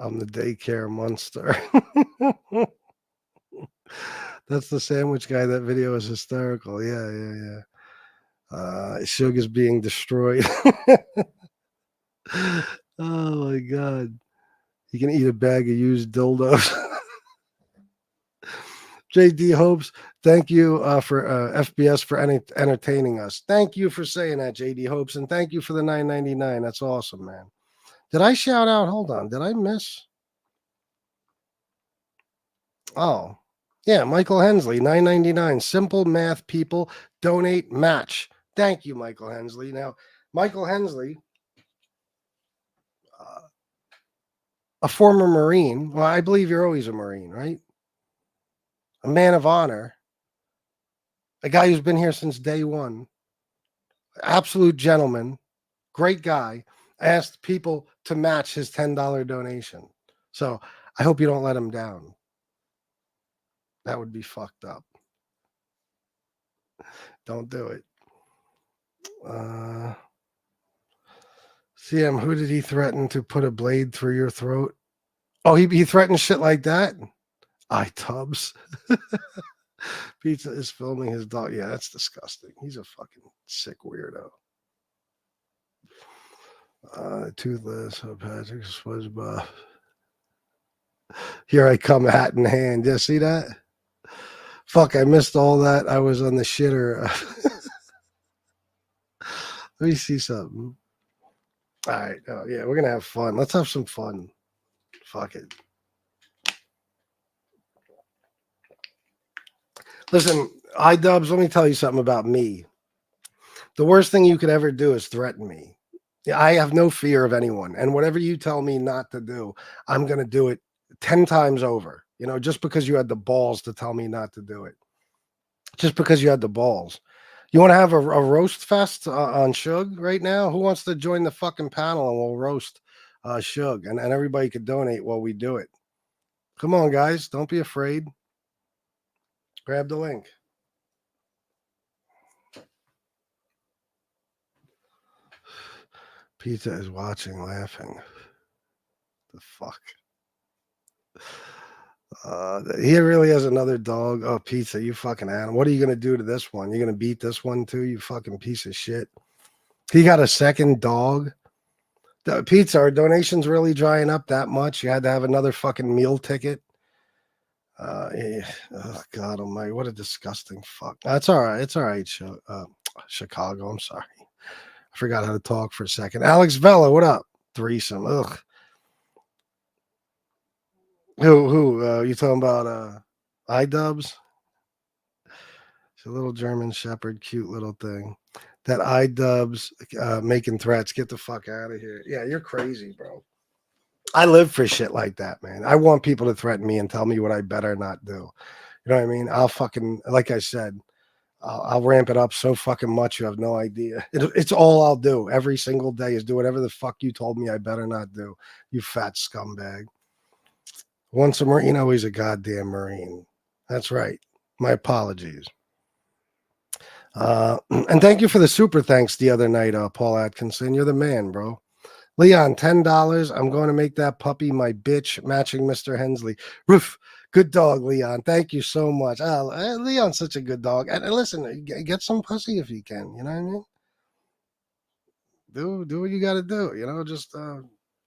I'm the daycare monster. That's the sandwich guy. That video is hysterical. Yeah. Suge is being destroyed. Oh my god. You can eat a bag of used dildos. JD Hopes, thank you for FBS for entertaining us. Thank you for saying that, JD Hopes, and thank you for the $9.99. That's awesome, man. Did I shout out? Hold on. Did I miss? Oh, yeah. Michael Hensley, $9.99. Simple math people donate match. Thank you, Michael Hensley. Now, Michael Hensley, a former Marine. Well, I believe you're always a Marine, right? A man of honor. A guy who's been here since day one. Absolute gentleman. Great guy. Asked people to match his $10 donation. So I hope you don't let him down. That would be fucked up. Don't do it. CM, who did he threaten to put a blade through your throat? Oh, he threatened shit like that? iDubbbz. Pizza is filming his dog. Yeah, that's disgusting. He's a fucking sick weirdo. Toothless. Patrick SpongeBob. Here I come, hat in hand. Yeah, see that? Fuck, I missed all that. I was on the shitter. Let me see something. All right. Oh, yeah, we're going to have fun. Let's have some fun. Fuck it. Listen, iDubbbz, let me tell you something about me. The worst thing you could ever do is threaten me. I have no fear of anyone. And whatever you tell me not to do, I'm going to do it 10 times over. You know, just because you had the balls to tell me not to do it. Just because you had the balls. You want to have a roast fest on Suge right now? Who wants to join the fucking panel and we'll roast Suge? And everybody could donate while we do it. Come on, guys. Don't be afraid. Grab the link. Pizza is watching, laughing. The fuck? He really has another dog. Oh, Pizza, you fucking animal. What are you going to do to this one? You're going to beat this one too, you fucking piece of shit. He got a second dog. Pizza, are donations really drying up that much? You had to have another fucking meal ticket? Oh, God almighty. What a disgusting fuck. That's all right. It's all right, Chicago. I'm sorry. I forgot how to talk for a second. Alex Vella, what up? Threesome. Ugh. Who? You talking about iDubbbz? It's a little German Shepherd, cute little thing. That iDubbbz making threats. Get the fuck out of here. Yeah, you're crazy, bro. I live for shit like that, man. I want people to threaten me and tell me what I better not do. You know what I mean? I'll fucking, like I said, I'll ramp it up so fucking much you have no idea. It's all I'll do every single day is do whatever the fuck you told me I better not do, you fat scumbag. Once a Marine, always a goddamn Marine. That's right. My apologies. And thank you for the super thanks the other night, Paul Atkinson. You're the man, bro. Leon, $10. I'm going to make that puppy my bitch, matching Mr. Hensley. Roof. Good dog, Leon. Thank you so much. Leon's such a good dog. And listen, get some pussy if you can. You know what I mean? Do what you got to do. You know, just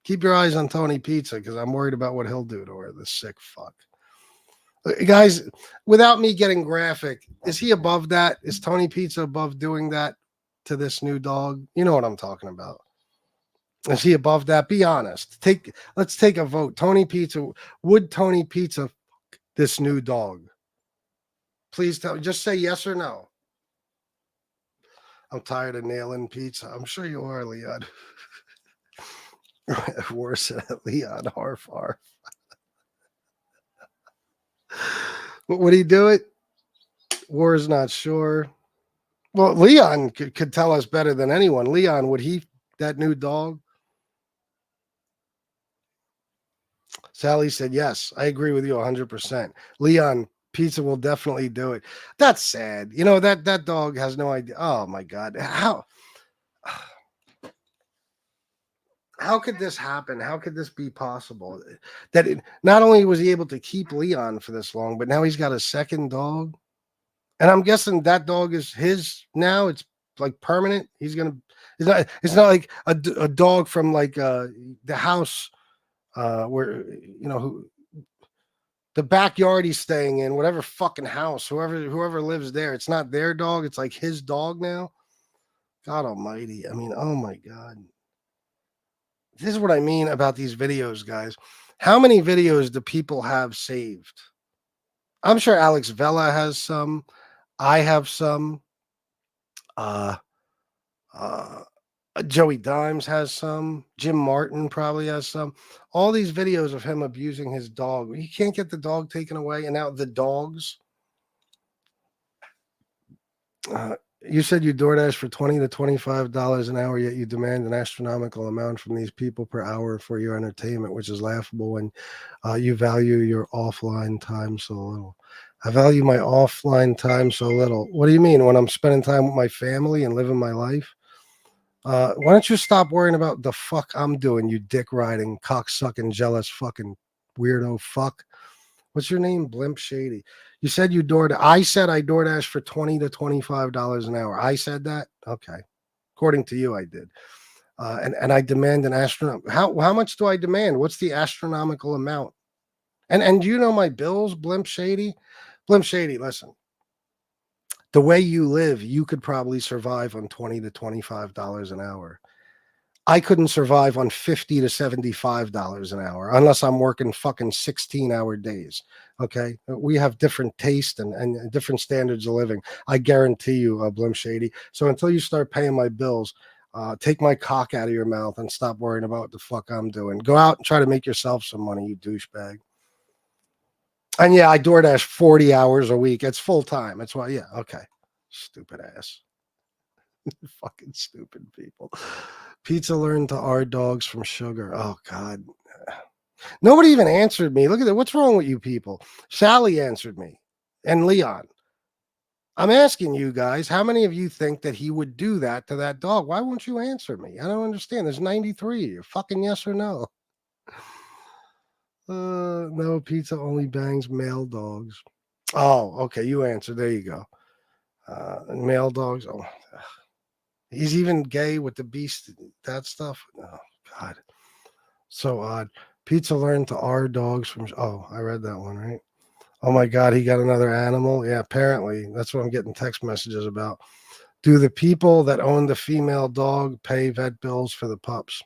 keep your eyes on Tony Pizza because I'm worried about what he'll do to her, the sick fuck. Guys, without me getting graphic, is he above that? Is Tony Pizza above doing that to this new dog? You know what I'm talking about. Is he above that? Be honest. Let's take a vote. Tony Pizza, would Tony Pizza fuck this new dog? Please tell me. Just say yes or no. I'm tired of nailing pizza. I'm sure you are, Leon. Worse than Leon. Harf, harf. Would he do it? War is not sure. Well, Leon could tell us better than anyone. Leon, would he, that new dog? Sally said, yes, I agree with you 100%. Leon, pizza will definitely do it. That's sad. You know, that dog has no idea. Oh, my God. How could this happen? How could this be possible? That not only was he able to keep Leon for this long, but now he's got a second dog. And I'm guessing that dog is his now. It's like permanent. He's gonna. It's not like a dog from like the house where who the backyard he's staying in, whatever fucking house, whoever lives there. It's not their dog. It's like his dog now. God Almighty. I mean, oh my God. This is what I mean about these videos, guys. How many videos do people have saved? I'm sure Alex Vela has some. I have some. Joey Dimes has some. Jim Martin probably has some. All these videos of him abusing his dog. He can't get the dog taken away, and now the dogs. You said you DoorDash for $20 to $25 an hour, yet you demand an astronomical amount from these people per hour for your entertainment, which is laughable when you value your offline time so little. I value my offline time so little. What do you mean? When I'm spending time with my family and living my life? Why don't you stop worrying about the fuck I'm doing, you dick riding, cock sucking, jealous fucking weirdo fuck? What's your name? Blimp Shady. You said you DoorDash. I said I DoorDash for $20 to $25 an hour. I said that? Okay. According to you, I did. And I demand an astronomical. How much do I demand? What's the astronomical amount? And do you know my bills, Blimp Shady? Blimp Shady, listen. The way you live, you could probably survive on $20 to $25 an hour. I couldn't survive on $50 to $75 an hour unless I'm working fucking 16-hour days. Okay. We have different taste and different standards of living. I guarantee you, Blim Shady. So until you start paying my bills, take my cock out of your mouth and stop worrying about what the fuck I'm doing. Go out and try to make yourself some money, you douchebag. And yeah, I DoorDash 40 hours a week. It's full time. That's why. Yeah. Okay. Stupid ass. Fucking stupid people. Pizza learned to our dogs from sugar. Oh, God. Nobody even answered me. Look at that. What's wrong with you people? Sally answered me. And Leon. I'm asking you guys, how many of you think that he would do that to that dog? Why won't you answer me? I don't understand. There's 93. Fucking yes or no. No, pizza only bangs male dogs. Oh, okay. You answered. There you go. Male dogs. Oh, he's even gay with the beast, that stuff. Oh, God. So odd. Pizza learned to our dogs from. Oh, I read that one, right? Oh, my God. He got another animal. Yeah, apparently. That's what I'm getting text messages about. Do the people that own the female dog pay vet bills for the pups?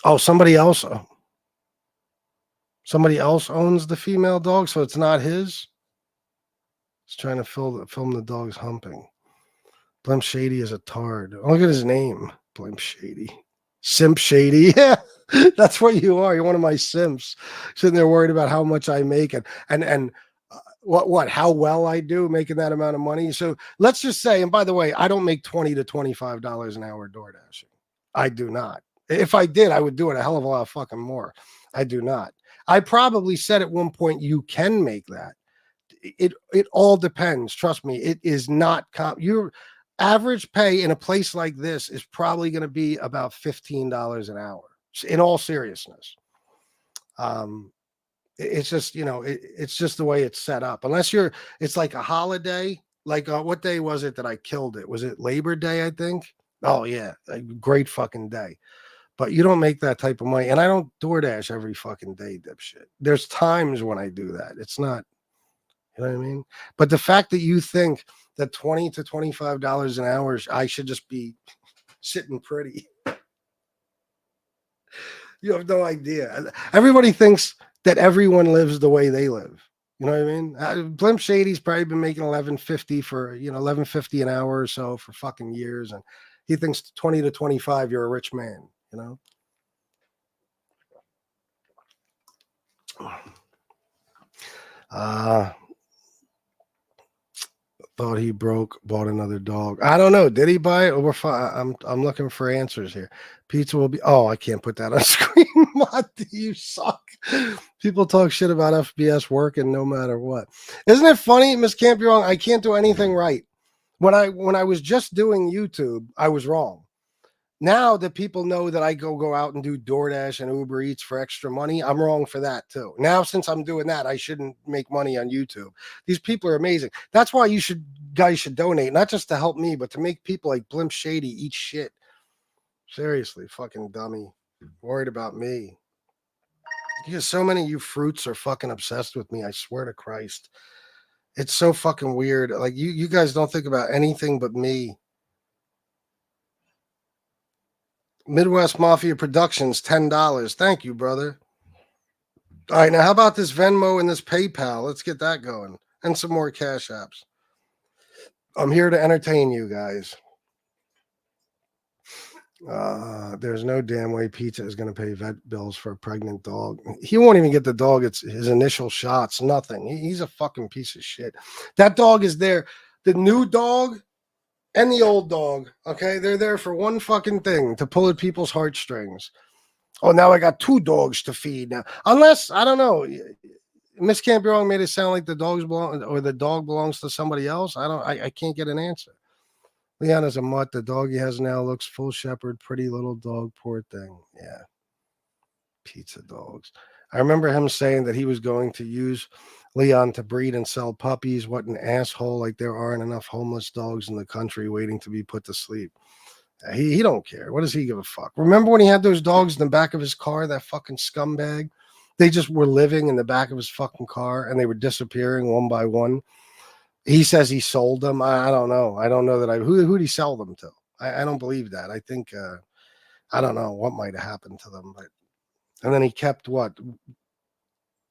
Oh, somebody else. Somebody else owns the female dog, so it's not his. He's trying to film the dog's humping. Blimp Shady is a tard. Look at his name. Blimp Shady. Simp Shady. Yeah, that's what you are. You're one of my simps. Sitting there worried about how much I make and what how well I do making that amount of money. So let's just say, and by the way, I don't make $20 to $25 an hour door dashing. I do not. If I did, I would do it a hell of a lot fucking more. I do not. I probably said at one point you can make that. It all depends. Trust me, it is not your average pay in a place like this is probably going to be about $15 an hour. In all seriousness, it's just it's just the way it's set up. Unless it's like a holiday. Like what day was it that I killed it? Was it Labor Day? I think. Oh yeah, a great fucking day. But you don't make that type of money. And I don't DoorDash every fucking day, dipshit. There's times when I do that. It's not, you know what I mean? But the fact that you think that $20 to $25 an hour, I should just be sitting pretty. You have no idea. Everybody thinks that everyone lives the way they live. You know what I mean? Blimp Shady's probably been making $11.50 for, $11.50 an hour or so for fucking years, and he thinks 20 to 25, you're a rich man. You know. Thought he bought another dog. I don't know. Did he buy it? We're fine. I'm looking for answers here. Pizza will be. Oh, I can't put that on screen. Monty, you suck. People talk shit about FBS working no matter what. Isn't it funny, Miss Can't Be Wrong? I can't do anything right. When I was just doing YouTube, I was wrong. Now that people know that I go out and do DoorDash and Uber Eats for extra money, I'm wrong for that too. Now, since I'm doing that, I shouldn't make money on YouTube. These people are amazing. That's why guys should donate, not just to help me, but to make people like Blimp Shady eat shit. Seriously, fucking dummy. Worried about me. Because so many of you fruits are fucking obsessed with me. I swear to Christ. It's so fucking weird. Like you guys don't think about anything but me. Midwest Mafia Productions, $10. Thank you, brother. All right, now how about this Venmo and this PayPal? Let's get that going. And some more Cash Apps. I'm here to entertain you guys. There's no damn way Pizza is going to pay vet bills for a pregnant dog. He won't even get the dog. It's his initial shots. Nothing. He's a fucking piece of shit. That dog is there. The new dog and the old dog, okay? They're there for one fucking thing, to pull at people's heartstrings. Oh, now I got 2 dogs to feed now. Unless, I don't know, Miss Can't Be Wrong made it sound like the dog belongs to somebody else. I can't get an answer. Leon is a mutt. The dog he has now looks full shepherd, pretty little dog, poor thing. Yeah. Pizza dogs. I remember him saying that he was going to use Leon to breed and sell puppies. What an asshole. Like there aren't enough homeless dogs in the country waiting to be put to sleep. He don't care. What does he give a fuck? Remember when he had those dogs in the back of his car, that fucking scumbag? They just were living in the back of his fucking car and they were disappearing one by one. He says he sold them. I don't know. I don't know that who'd he sell them to? I don't believe that. I think I don't know what might have happened to them, but and then he kept what?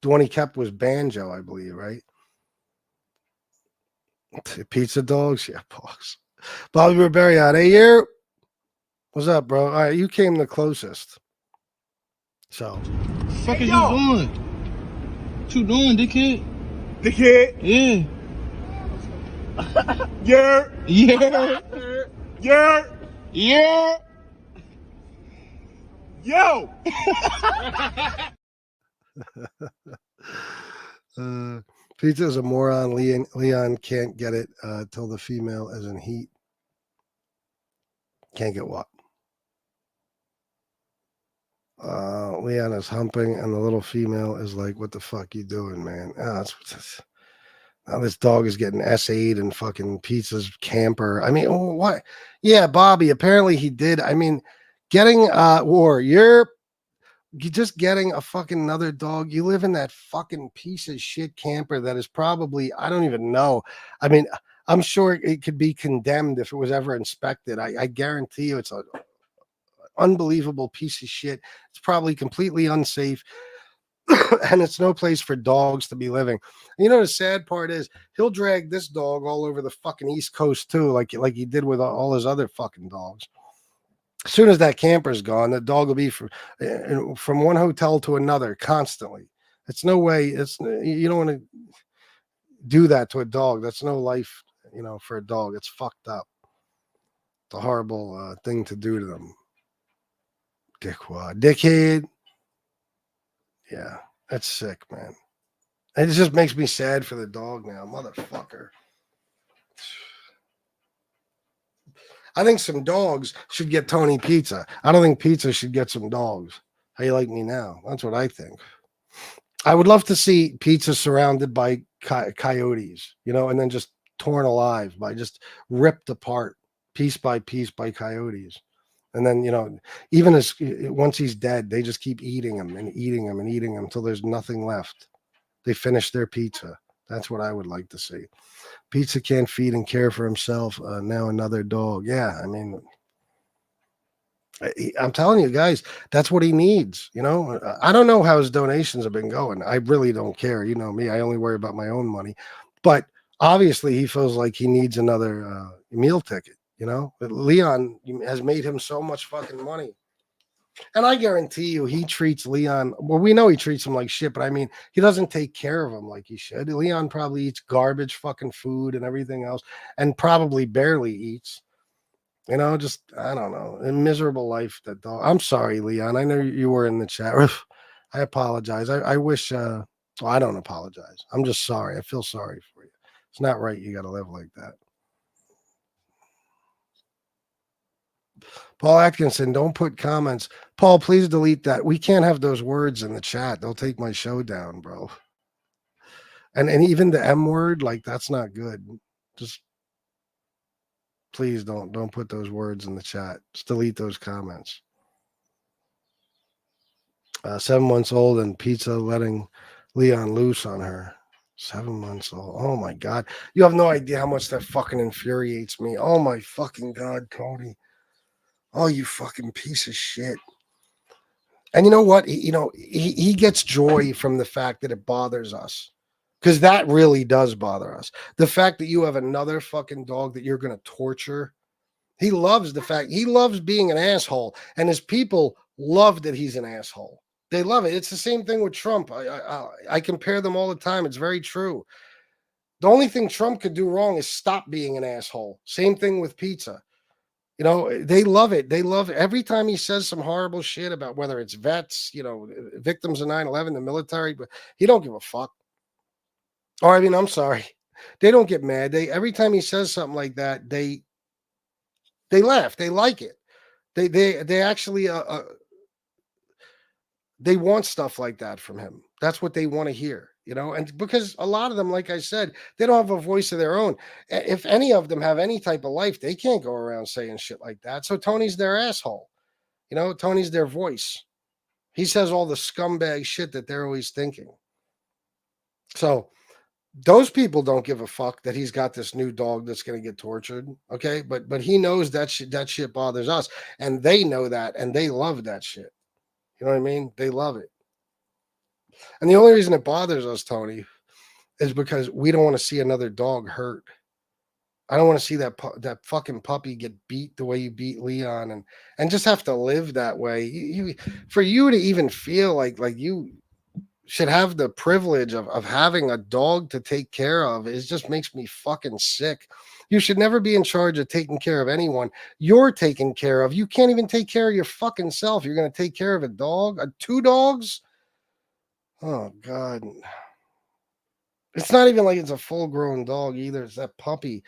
The one he kept was Banjo, I believe, right? Pizza dogs? Yeah, dogs. Bobby Barbarian, hey, you. What's up, bro? All right, you came the closest. So. What the fuck is you doing? What you doing, dickhead? Dickhead? Yeah. Yeah. Yeah. Yeah. Yeah. Yo. Pizza is a moron. Leon can't get it till the female is in heat. Can't get what? Leon is humping, and the little female is like, "What the fuck you doing, man?" Now this dog is getting S8 and fucking Pizza's camper. I mean, what? Yeah, Bobby. Apparently he did. I mean, getting you're just getting a fucking another dog. You live in that fucking piece of shit camper that is probably, I don't even know. I mean, I'm sure it could be condemned if it was ever inspected. I guarantee you it's an unbelievable piece of shit. It's probably completely unsafe. And it's no place for dogs to be living. You know, the sad part is he'll drag this dog all over the fucking East Coast too, like he did with all his other fucking dogs. As soon as that camper's gone, the dog will be from one hotel to another constantly. It's no way. You don't want to do that to a dog. That's no life, for a dog. It's fucked up. It's a horrible thing to do to them. Dickhead. Yeah, that's sick, man. It just makes me sad for the dog now, motherfucker. I think some dogs should get Tony Pizza. I don't think Pizza should get some dogs. How you like me now? That's what I think. I would love to see Pizza surrounded by coyotes, and then just torn alive by just ripped apart piece by coyotes. And then, even once he's dead, they just keep eating him and eating him and eating him until there's nothing left. They finish their pizza. That's what I would like to see. Pizza can't feed and care for himself. Now another dog. Yeah, I mean, I'm telling you guys, that's what he needs. You know, I don't know how his donations have been going. I really don't care. You know me, I only worry about my own money. But obviously, he feels like he needs another meal ticket. You know, but Leon has made him so much fucking money. And I guarantee you, he treats Leon. Well, we know he treats him like shit, but I mean, he doesn't take care of him like he should. Leon probably eats garbage fucking food and everything else, and probably barely eats. You know, just I don't know, a miserable life. That dog. I'm sorry, Leon. I know you were in the chat. I apologize. I wish. Well, I don't apologize. I'm just sorry. I feel sorry for you. It's not right. You got to live like that. Paul Atkinson, don't put comments. Paul, please delete that. We can't have those words in the chat. They'll take my show down, bro. And even the M word, like that's not good. Just please don't put those words in the chat. Just delete those comments. 7 months old and pizza letting Leon loose on her. 7 months old. Oh my God. You have no idea how much that fucking infuriates me. Oh my fucking God, Cody. Oh, you fucking piece of shit. And you know what? He gets joy from the fact that it bothers us. Because that really does bother us. The fact that you have another fucking dog that you're going to torture. He loves the fact, he loves being an asshole. And his people love that he's an asshole. They love it. It's the same thing with Trump. I compare them all the time. It's very true. The only thing Trump could do wrong is stop being an asshole. Same thing with pizza. You know, they love it. They love it. Every time he says some horrible shit about whether it's vets, you know, victims of 9/11, the military, but he don't give a fuck. Or I mean, I'm sorry. They don't get mad. Every time he says something like that, they laugh. They like it. They actually they want stuff like that from him. That's what they want to hear, you know, and because a lot of them, like I said, they don't have a voice of their own. If any of them have any type of life, they can't go around saying shit like that. So Tony's their asshole, you know, Tony's their voice. He says all the scumbag shit that they're always thinking. So those people don't give a fuck that he's got this new dog that's going to get tortured. Okay. But he knows that shit bothers us, and they know that, and they love that shit. You know what I mean? They love it. And the only reason it bothers us, Tony, is because we don't want to see another dog hurt. I don't want to see that fucking puppy get beat the way you beat Leon, and just have to live that way. For you to even feel like you should have the privilege of having a dog to take care of, it just makes me fucking sick. You should never be in charge of taking care of anyone. You're taken care of. You can't even take care of your fucking self. You're going to take care of a dog, 2 dogs. Oh God. It's not even like it's a full-grown dog either. It's that puppy.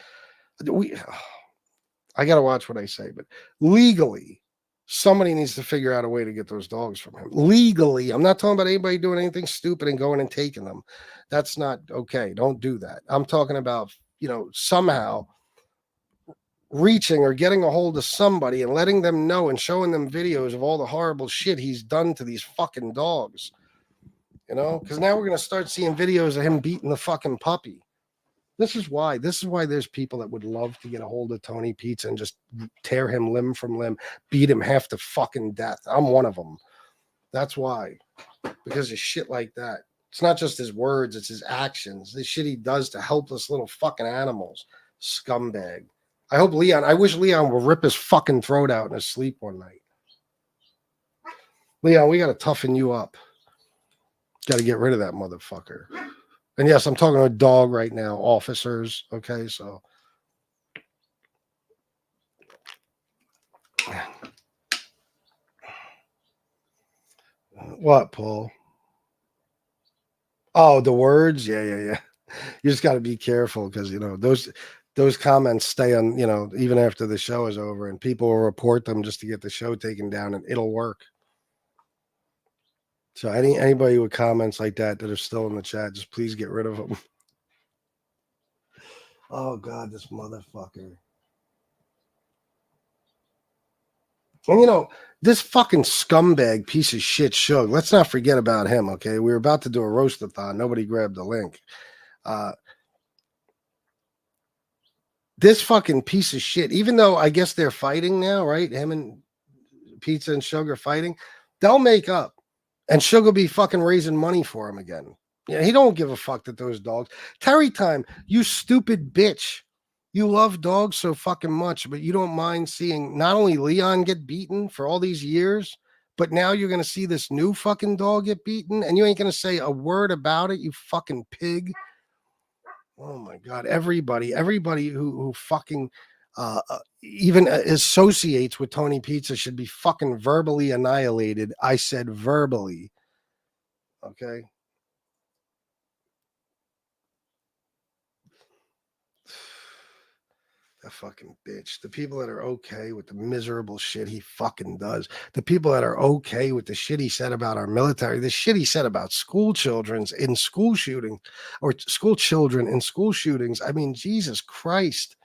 I got to watch what I say, but legally, somebody needs to figure out a way to get those dogs from him. Legally, I'm not talking about anybody doing anything stupid and going and taking them. That's not okay. Don't do that. I'm talking about, you know, somehow reaching or getting a hold of somebody and letting them know and showing them videos of all the horrible shit he's done to these fucking dogs. You know, because now we're going to start seeing videos of him beating the fucking puppy. This is why there's people that would love to get a hold of Tony Pizza and just tear him limb from limb, beat him half to fucking death. I'm one of them. That's why, because of shit like that. It's not just his words, it's his actions. The shit he does to helpless little fucking animals. Scumbag. I wish Leon will rip his fucking throat out in his sleep one night. Leon, we got to toughen you up. Got to get rid of that motherfucker. And yes, I'm talking to a dog right now, officers. Okay, so. What, Paul? Oh, the words? Yeah. You just got to be careful because, you know, those comments stay on, you know, even after the show is over, and people will report them just to get the show taken down, and it'll work. So anybody with comments like that are still in the chat, just please get rid of them. Oh God, this motherfucker. And you know, this fucking scumbag piece of shit Shug. Let's not forget about him, okay? We were about to do a roast-a-thon. Nobody grabbed the link. This fucking piece of shit, even though I guess they're fighting now, right? Him and Pizza and Sugar fighting, they'll make up. And Sugar will be fucking raising money for him again. Yeah, he don't give a fuck that those dogs. Terry Time, you stupid bitch. You love dogs so fucking much, but you don't mind seeing not only Leon get beaten for all these years, but now you're going to see this new fucking dog get beaten, and you ain't going to say a word about it, you fucking pig. Oh my God. Everybody who fucking even associates with Tony Pizza should be fucking verbally annihilated. I said verbally. Okay. That fucking bitch. The people that are okay with the miserable shit he fucking does. The people that are okay with the shit he said about our military. The shit he said about school children in school shooting, or school children in school shootings. I mean, Jesus Christ.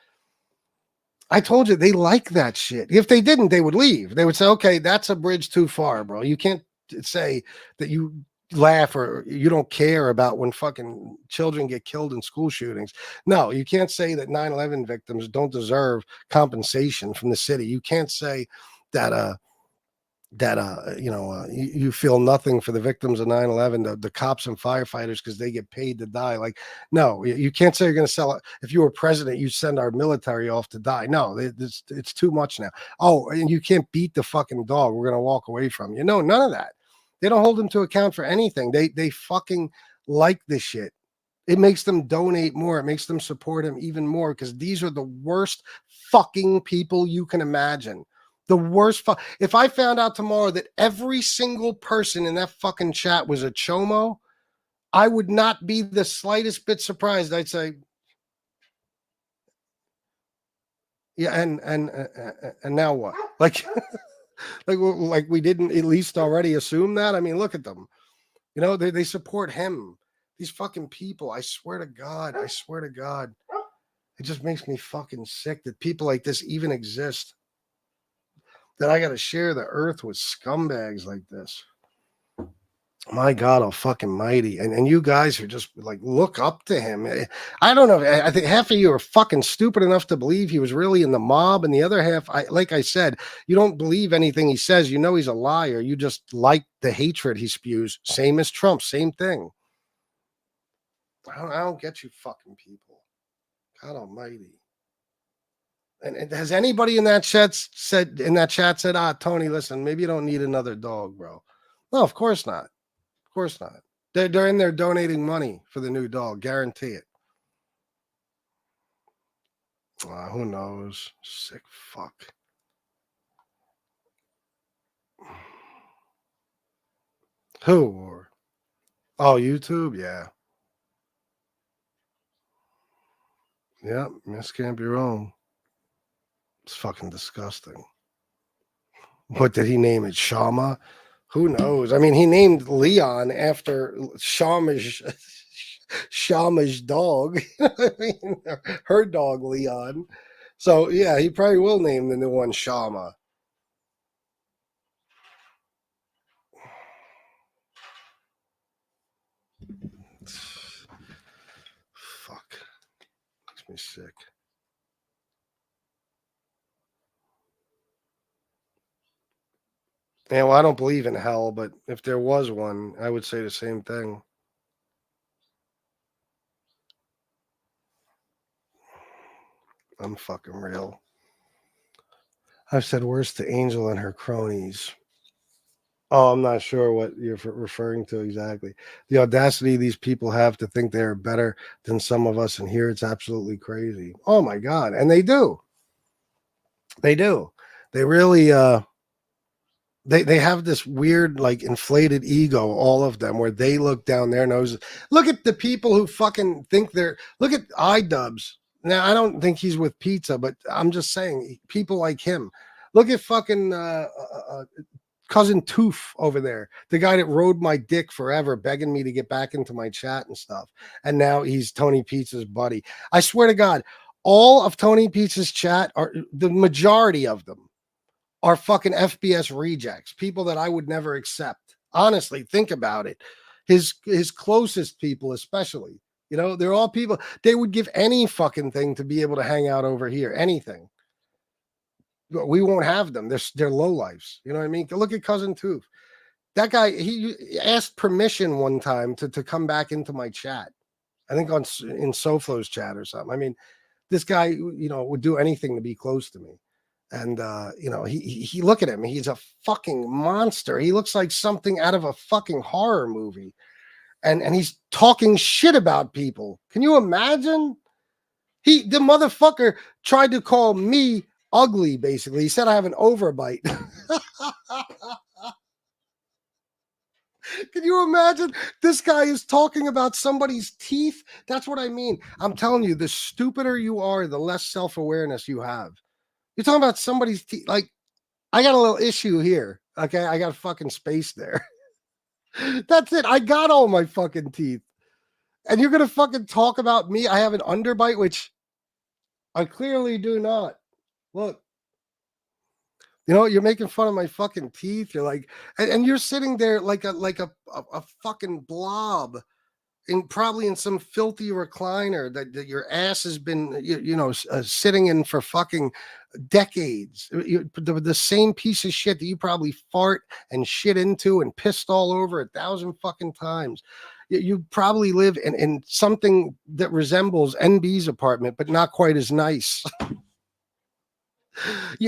I told you they like that shit. If they didn't, they would leave. They would say, okay, that's a bridge too far, bro. You can't say that you laugh or you don't care about when fucking children get killed in school shootings. No, you can't say that 9/11 victims don't deserve compensation from the city. You can't say that you feel nothing for the victims of 9/11, the cops and firefighters, because they get paid to die. Like, no, you can't say you're going to sell it. If you were president, you send our military off to die. No, it's too much now. Oh, and you can't beat the fucking dog. We're going to walk away from you. No, none of that. They don't hold him to account for anything. They fucking like this shit. It makes them donate more. It makes them support him even more, because these are the worst fucking people you can imagine. The worst. If I found out tomorrow that every single person in that fucking chat was a chomo, I would not be the slightest bit surprised. I'd say, yeah, and now what? Like, like we didn't at least already assume that. I mean, look at them. You know, they support him. These fucking people. I swear to God. It just makes me fucking sick that people like this even exist. That I got to share the earth with scumbags like this. My God, fucking mighty. And you guys are just like, look up to him. I don't know. I think half of you are fucking stupid enough to believe he was really in the mob. And the other half, like I said, you don't believe anything he says. You know he's a liar. You just like the hatred he spews. Same as Trump. Same thing. I don't get you fucking people. God almighty. And has anybody in that chat said, Tony, listen, maybe you don't need another dog, bro? No, of course not. Of course not. They're in there donating money for the new dog. Guarantee it. Who knows? Sick fuck. Who? Oh, YouTube? Yeah. Yeah, Miss can't be wrong. It's fucking disgusting. What did he name it? Shama? Who knows? I mean, he named Leon after Shama's dog. I mean, her dog, Leon. So, yeah, he probably will name the new one Shama. Fuck. Makes me sick. Yeah, well, I don't believe in hell, but if there was one, I would say the same thing. I'm fucking real. I've said worse to Angel and her cronies. Oh, I'm not sure what you're referring to exactly. The audacity these people have to think they're better than some of us in here, it's absolutely crazy. Oh my God. And they do. They do. They really they have this weird, like, inflated ego, all of them, where they look down their noses. Look at the people who fucking think look at iDubbbz. Now, I don't think he's with Pizza, but I'm just saying, people like him. Look at fucking Cousin Toof over there, the guy that rode my dick forever, begging me to get back into my chat and stuff. And now he's Tony Pizza's buddy. I swear to God, all of Tony Pizza's chat, the majority of them, are fucking FBS rejects, people that I would never accept. Honestly, think about it. His closest people, especially, you know, they're all people. They would give any fucking thing to be able to hang out over here. Anything. we won't have them. They're lowlifes. You know what I mean? Look at Cousin Tooth. That guy, he asked permission one time to come back into my chat. I think in SoFlo's chat or something. I mean, this guy, would do anything to be close to me. And he look at him. He's a fucking monster. He looks like something out of a fucking horror movie. And he's talking shit about people. Can you imagine? The motherfucker tried to call me ugly, basically. He said I have an overbite. Can you imagine? This guy is talking about somebody's teeth. That's what I mean. I'm telling you, the stupider you are, the less self-awareness you have. You're talking about somebody's teeth. Like, I got a little issue here. Okay. I got fucking space there. That's it. I got all my fucking teeth. And you're going to fucking talk about me. I have an underbite, which I clearly do not. Look. You're making fun of my fucking teeth. You're like, and you're sitting there like a fucking blob probably in some filthy recliner that your ass has been, sitting in for fucking decades. The same piece of shit that you probably fart and shit into and pissed all over 1,000 fucking times. You probably live in something that resembles NB's apartment, but not quite as nice.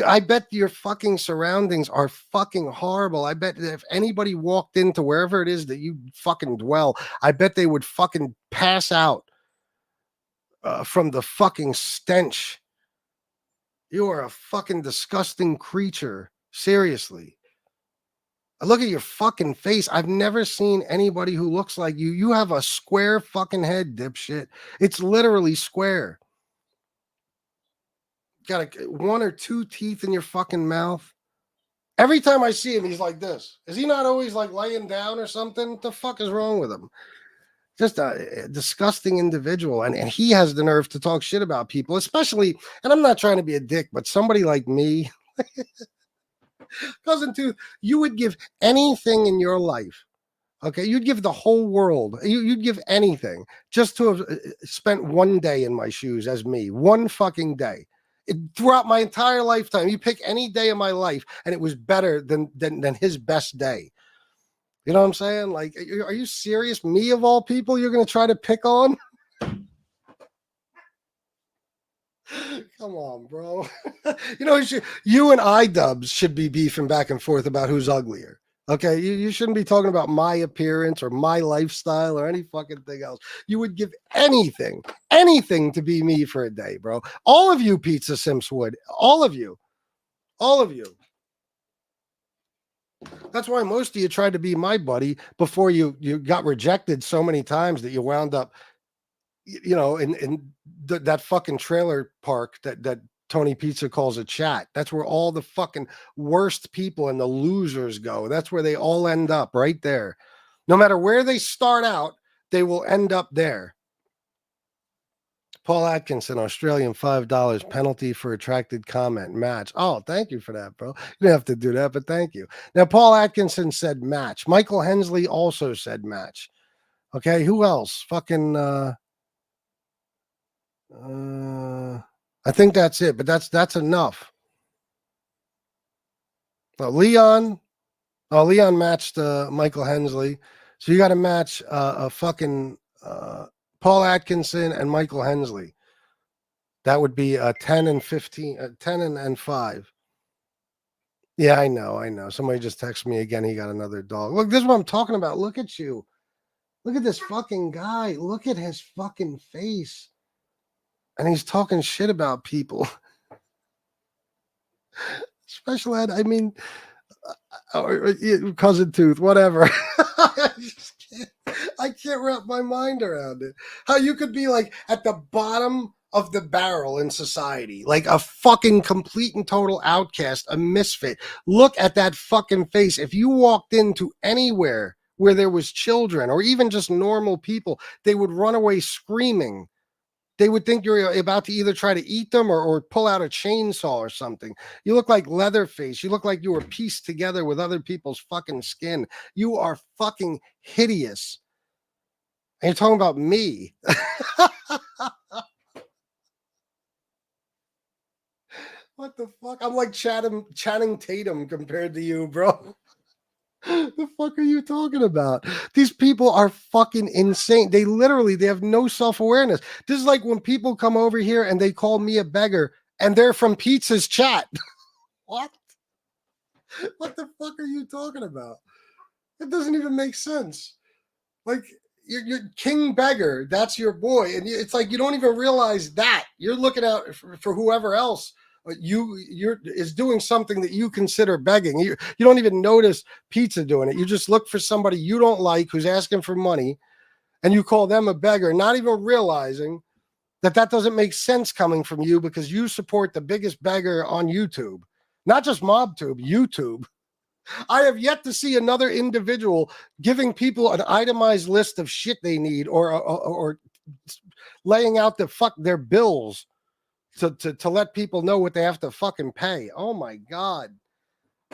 I bet your fucking surroundings are fucking horrible. I bet if anybody walked into wherever it is that you fucking dwell, I bet they would fucking pass out from the fucking stench. You are a fucking disgusting creature. Seriously. Look at your fucking face. I've never seen anybody who looks like you. You have a square fucking head, dipshit. It's literally square. Got one or two teeth in your fucking mouth. Every time I see him, he's like this. Is he not always like laying down or something? What the fuck is wrong with him? Just a disgusting individual. And he has the nerve to talk shit about people, especially, and I'm not trying to be a dick, but somebody like me, Cousin Tooth, you would give anything in your life. Okay, you'd give the whole world. You'd give anything just to have spent one day in my shoes as me. One fucking day. Throughout my entire lifetime, you pick any day of my life, and it was better than his best day. You know what I'm saying? Like, are you serious? Me of all people, you're going to try to pick on? Come on, bro. You and iDubbbz should be beefing back and forth about who's uglier. Okay, you shouldn't be talking about my appearance or my lifestyle or any fucking thing else. You would give anything to be me for a day, bro. All of you Pizza Simps would. All of you. That's why most of you tried to be my buddy before you got rejected so many times that you wound up, in that fucking trailer park that Tony Pizza calls a chat. That's where all the fucking worst people and the losers go. That's where they all end up, right there. No matter where they start out, they will end up there. Paul Atkinson, Australian, $5 penalty for retracted comment match. Oh, thank you for that, bro. You didn't have to do that, but thank you. Now, Paul Atkinson said match. Michael Hensley also said match. Okay, who else? Fucking I think that's it, but that's enough. Leon matched Michael Hensley, so you got to match a fucking Paul Atkinson and Michael Hensley. That would be 10 and 15, 10 and 5. Yeah, I know. Somebody just texted me again. He got another dog. Look, this is what I'm talking about. Look at you. Look at this fucking guy. Look at his fucking face. And he's talking shit about people. Special ed, I mean, Cousin Tooth, whatever. I can't wrap my mind around it. How you could be like at the bottom of the barrel in society, like a fucking complete and total outcast, a misfit. Look at that fucking face. If you walked into anywhere where there was children or even just normal people, they would run away screaming. They would think you're about to either try to eat them or pull out a chainsaw or something. You look like Leatherface. You look like you were pieced together with other people's fucking skin. You are fucking hideous. And you're talking about me. What the fuck? I'm like Channing Tatum compared to you, bro. The fuck are you talking about? These people are fucking insane. They have no self-awareness. This is like when people come over here and they call me a beggar and they're from Pizza's chat. What? What the fuck are you talking about? It doesn't even make sense. Like you're King Beggar, that's your boy, and it's like you don't even realize that you're looking out for whoever else you're is doing something that you consider begging. You don't even notice Pizza doing it. You just look for somebody you don't like who's asking for money, and you call them a beggar, not even realizing that doesn't make sense coming from you because you support the biggest beggar on YouTube, not just MobTube, YouTube. I have yet to see another individual giving people an itemized list of shit they need or laying out their bills to let people know what they have to fucking pay. Oh my God.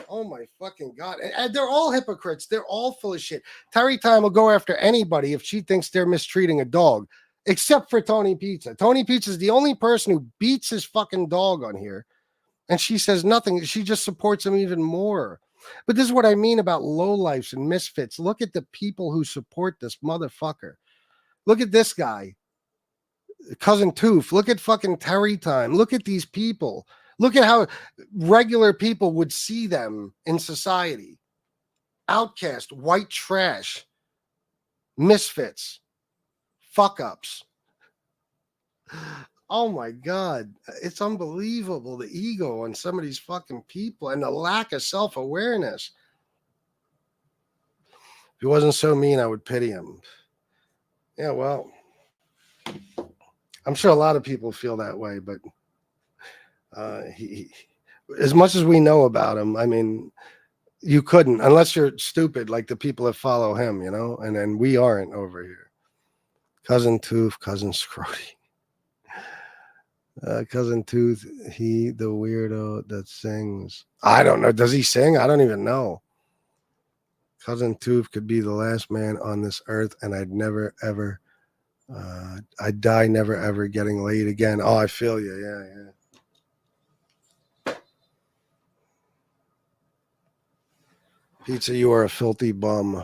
Oh my fucking God. And they're all hypocrites. They're all full of shit. Terry Time will go after anybody if she thinks they're mistreating a dog, except for Tony Pizza. Tony Pizza is the only person who beats his fucking dog on here. And she says nothing. She just supports him even more. But this is what I mean about lowlifes and misfits. Look at the people who support this motherfucker. Look at this guy, Cousin Toof. Look at fucking Terry Time. Look at these people. Look at how regular people would see them in society. Outcast, white trash, misfits, fuck ups. Oh my God. It's unbelievable. The ego on some of these fucking people and the lack of self-awareness. If he wasn't so mean, I would pity him. Yeah, well, I'm sure a lot of people feel that way, but he as much as we know about him, I mean, you couldn't, unless you're stupid like the people that follow him, you know, and then we aren't over here. Cousin Tooth, Cousin Scrotty. Cousin Tooth, he the weirdo that sings. I don't know. Does he sing? I don't even know. Cousin Tooth could be the last man on this earth, and I'd never ever, I'd die never ever getting laid again. Oh, I feel you. Yeah. Pizza, you are a filthy bum.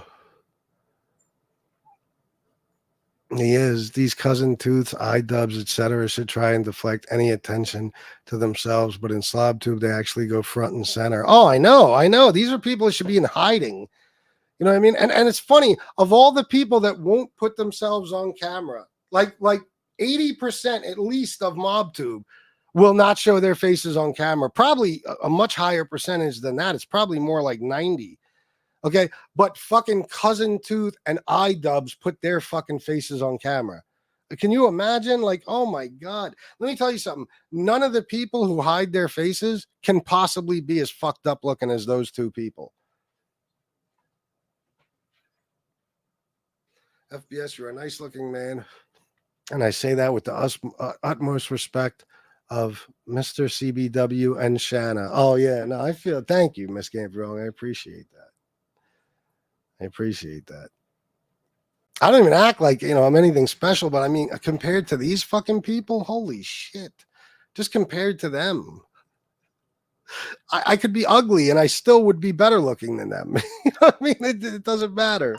He is. These Cousin Tooths, iDubbbz, etc. should try and deflect any attention to themselves, but in SlobTube, they actually go front and center. Oh, I know. These are people that should be in hiding. You know what I mean? And it's funny, of all the people that won't put themselves on camera, like 80% at least of MobTube will not show their faces on camera. Probably a much higher percentage than that. It's probably more like 90. Okay, but fucking Cousin Tooth and iDubbbz put their fucking faces on camera. Can you imagine? Like, oh my God. Let me tell you something. None of the people who hide their faces can possibly be as fucked up looking as those two people. FBS, you're a nice looking man. And I say that with the utmost respect of Mr. CBW and Shanna. Oh, yeah. No, I feel, thank you, Miss Gabriel. I appreciate that. I don't even act like, you know, I'm anything special, but I mean, compared to these fucking people, holy shit. Just compared to them. I could be ugly and I still would be better looking than them. You know what I mean? It doesn't matter.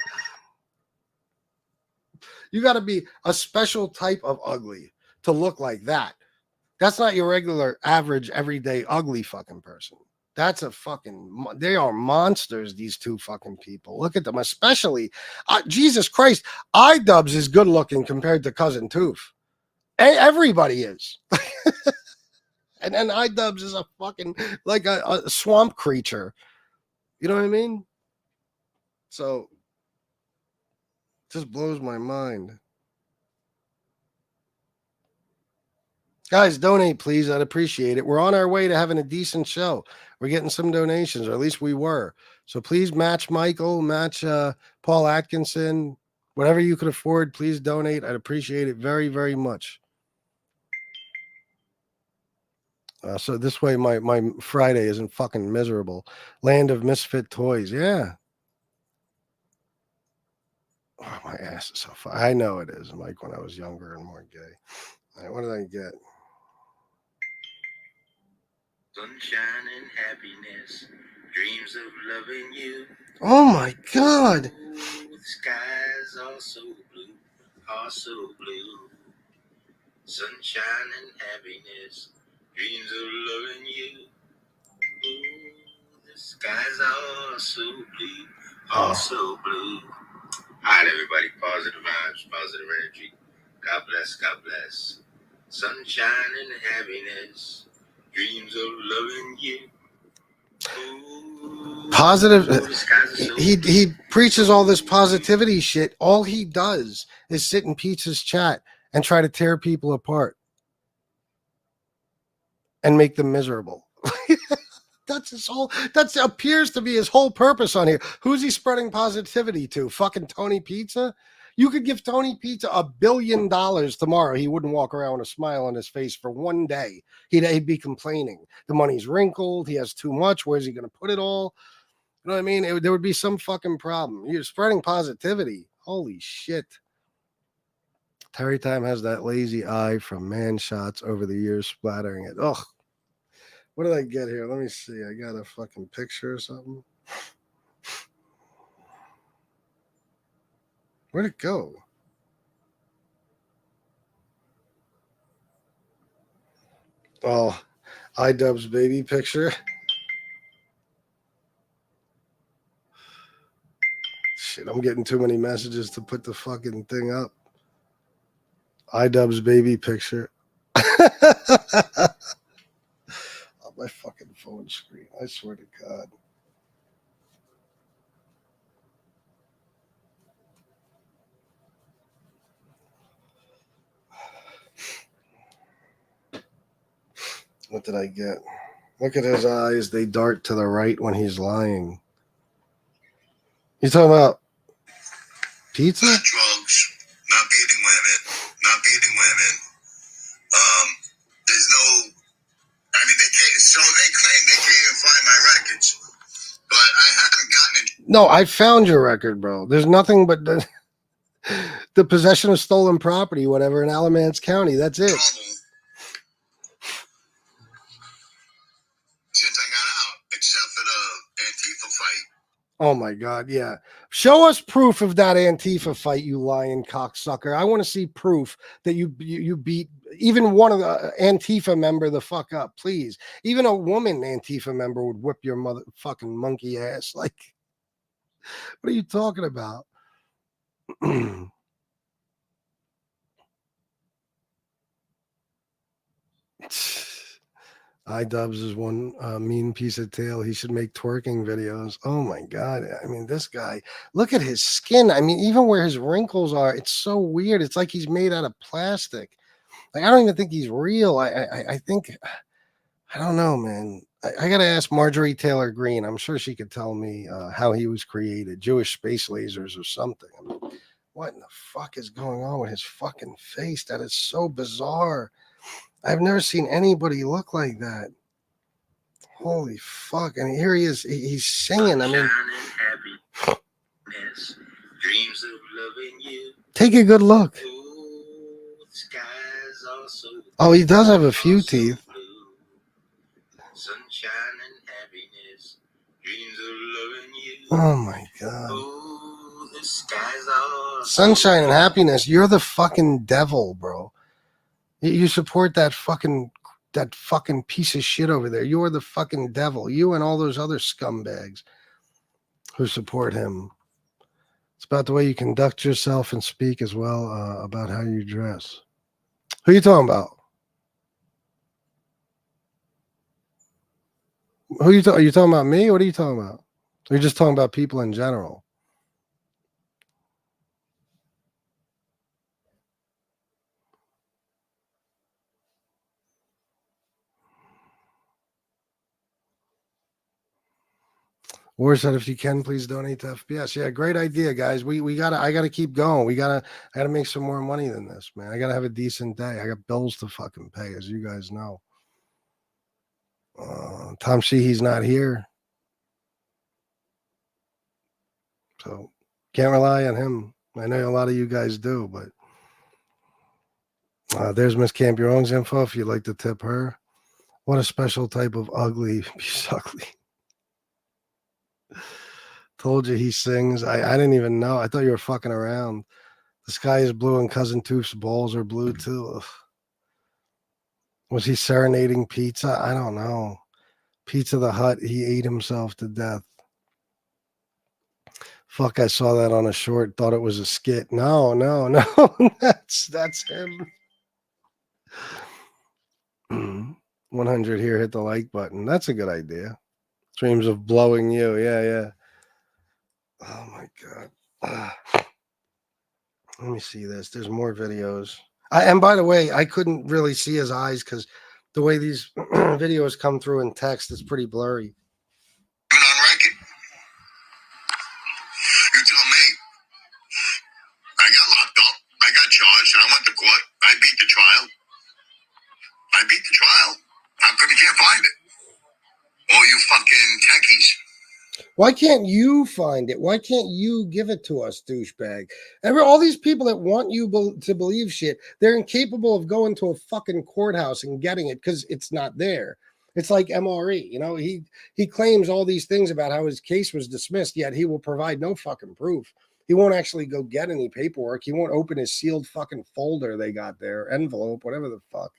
You got to be a special type of ugly to look like that. That's not your regular, average, everyday, ugly fucking person. That's a fucking, they are monsters, these two fucking people. Look at them, especially, Jesus Christ, iDubbbz is good looking compared to Cousin Tooth. Everybody is. And then iDubbbz is a fucking, like a swamp creature. You know what I mean? So, just blows my mind. Guys, donate, please. I'd appreciate it. We're on our way to having a decent show. We're getting some donations, or at least we were. So please match Michael, match Paul Atkinson, whatever you could afford. Please donate. I'd appreciate it very, very much. So this way my Friday isn't fucking miserable. Land of Misfit Toys. Yeah. Oh, my ass is so far. I know it is. Like when I was younger and more gay. All right, what did I get? Sunshine and happiness, dreams of loving you. Oh my God. The skies are so blue, are so blue. Sunshine and happiness, dreams of loving you. Ooh, the skies are so blue, are so blue. All right, everybody, positive vibes, positive energy. God bless, God bless. Sunshine and happiness, dreams of loving you. Positive. He preaches all this positivity shit. All he does is sit in Pete's chat and try to tear people apart and make them miserable. That's his whole. That appears to be his whole purpose on here. Who's he spreading positivity to? Fucking Tony Pizza. You could give Tony Pizza $1 billion tomorrow. He wouldn't walk around with a smile on his face for one day. He'd be complaining. The money's wrinkled. He has too much. Where's he going to put it all? You know what I mean? There would be some fucking problem. You're spreading positivity. Holy shit. Terry Time has that lazy eye from man shots over the years splattering it. Ugh. What did I get here? Let me see. I got a fucking picture or something. Where'd it go? Oh, iDubbbz baby picture. Shit, I'm getting too many messages to put the fucking thing up. iDubbbz baby picture. On my fucking phone screen. I swear to God. What did I get? Look at his eyes. They dart to the right when he's lying. You talking about pizza? Not drugs, not beating women, not beating women. There's no, I mean, they can't, so they claim they can't even find my records, but I haven't gotten it. No, I found your record, bro. There's nothing but the possession of stolen property, whatever, in Alamance County. That's it. Since I got out, except for the Antifa fight. Oh my God, yeah. Show us proof of that Antifa fight, you lying cocksucker. I want to see proof that you beat even one of the Antifa member the fuck up, please. Even a woman Antifa member would whip your motherfucking monkey ass. Like, what are you talking about? iDubbbz is one mean piece of tail. He should make twerking videos. Oh my God. I mean, this guy, look at his skin. I mean, even where his wrinkles are, it's so weird. It's like he's made out of plastic. Like, I don't even think he's real. I think, I don't know, man. I got to ask Marjorie Taylor Greene. I'm sure she could tell me how he was created. Jewish space lasers or something. I mean, what in the fuck is going on with his fucking face? That is so bizarre. I've never seen anybody look like that. Holy fuck. And here he is. He's singing. I mean, Dreams of loving you. Take a good look. Oh, he does have a few teeth. Sunshine and happiness. Dreams of loving you. Oh my God. Ooh, the skies are Sunshine and happiness. You're the fucking devil, bro. You support that fucking piece of shit over there. You're the fucking devil. You and all those other scumbags who support him. It's about the way you conduct yourself and speak as well about how you dress. Who are you talking about? Are you talking about me? What are you talking about? Or you're just talking about people in general? War said, if you can, please donate to FBS. Yeah, great idea, guys. I gotta keep going. I gotta make some more money than this, man. I gotta have a decent day. I got bills to fucking pay, as you guys know. Tom Sheehy's not here, so can't rely on him. I know a lot of you guys do, but there's Miss Campion's info if you'd like to tip her. What a special type of ugly. He's ugly. Told you he sings. I didn't even know. I thought you were fucking around. The sky is blue and Cousin Toof's balls are blue too. Ugh. Was he serenading pizza? I don't know. Pizza the Hut, he ate himself to death. Fuck, I saw that on a short, thought it was a skit. No. That's him. 100 here, hit the like button. That's a good idea. Dreams of blowing you. Yeah. Oh my God. Let me see this. There's more videos. And by the way, I couldn't really see his eyes because the way these videos come through in text, it's pretty blurry. Been on record. You tell me. I got locked up. I got charged. I went to court. I beat the trial. How come you can't find it? Oh, you fucking techies. Why can't you find it? Why can't you give it to us, douchebag? All these people that want you to believe shit, they're incapable of going to a fucking courthouse and getting it because it's not there. It's like MRE, you know, he claims all these things about how his case was dismissed, yet he will provide no fucking proof. He won't actually go get any paperwork. He won't open his sealed fucking folder they got there, envelope, whatever the fuck.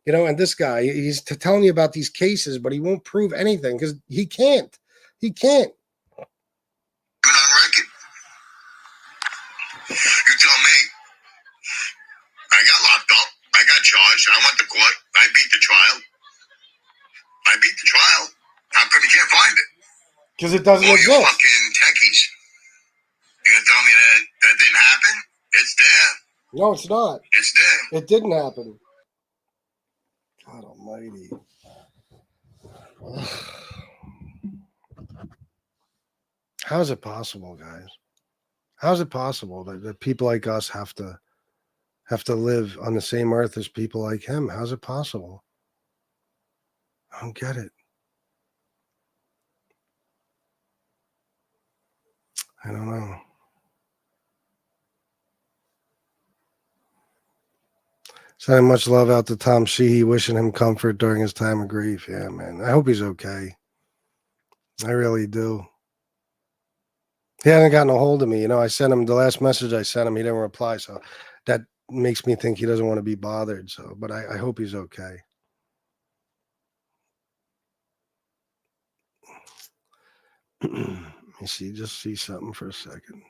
You know, and this guy, he's telling you about these cases, but he won't prove anything because he can't. He can't. Been on record. You tell me. I got locked up. I got charged. I went to court. I beat the trial. How come you can't find it? Because it doesn't You exist. fucking techies. You gonna tell me that didn't happen? It's there. No, it's not. It's there. It didn't happen. God almighty. How is it possible, guys? How is it possible that people like us have to live on the same earth as people like him? How's it possible? I don't get it. I don't know. Sending much love out to Tom Sheehy, wishing him comfort during his time of grief. Yeah, man. I hope he's okay. I really do. He hasn't gotten a hold of me. You know, I sent him the last message I sent him. He didn't reply. So that makes me think he doesn't want to be bothered. So, but I hope he's okay. Let me see, just see something for a second.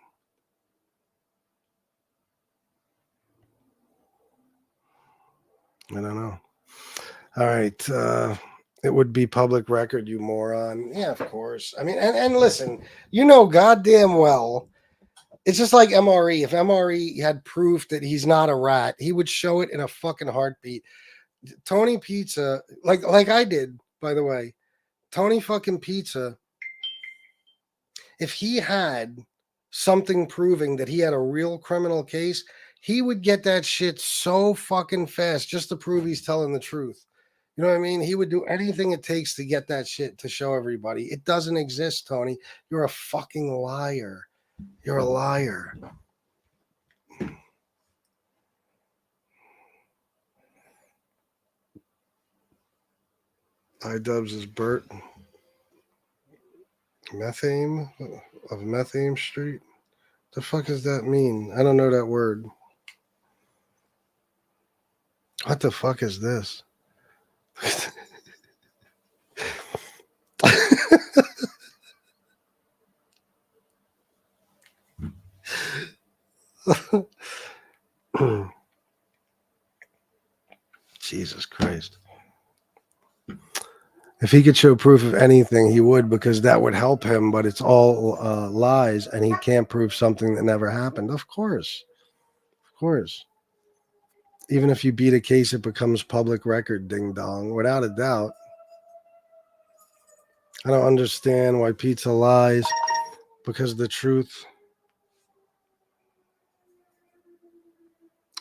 I don't know. All right. It would be public record, you moron. Yeah, of course. I mean, and listen, you know goddamn well, it's just like MRE. If MRE had proof that he's not a rat, he would show it in a fucking heartbeat. Tony Pizza, like I did, by the way, Tony fucking Pizza, if he had something proving that he had a real criminal case, he would get that shit so fucking fast just to prove he's telling the truth. You know what I mean? He would do anything it takes to get that shit to show everybody. It doesn't exist, Tony. You're a fucking liar. You're a liar. iDubbbz is Bert. Methane of Methane Street. The fuck does that mean? I don't know that word. What the fuck is this? Jesus Christ. If he could show proof of anything, he would, because that would help him, but it's all lies, and he can't prove something that never happened. Of course. Of course. Even if you beat a case, it becomes public record, ding dong, without a doubt. I don't understand why pizza lies, because the truth.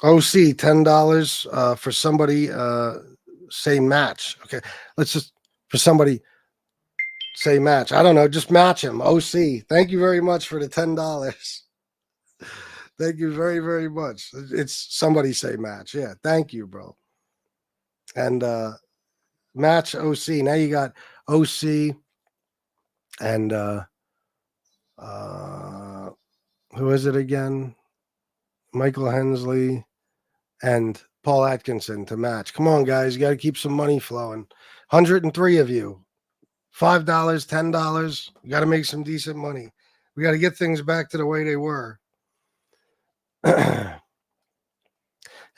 OC, $10 for somebody say match. Okay, let's just, for somebody say match. I don't know, just match him. OC, thank you very much for the $10. Thank you very, very much. It's somebody say match. Yeah, thank you, bro. And match OC. Now you got OC and who is it again? Michael Hensley and Paul Atkinson to match. Come on, guys. You got to keep some money flowing. 103 of you. $5, $10. You got to make some decent money. We got to get things back to the way they were.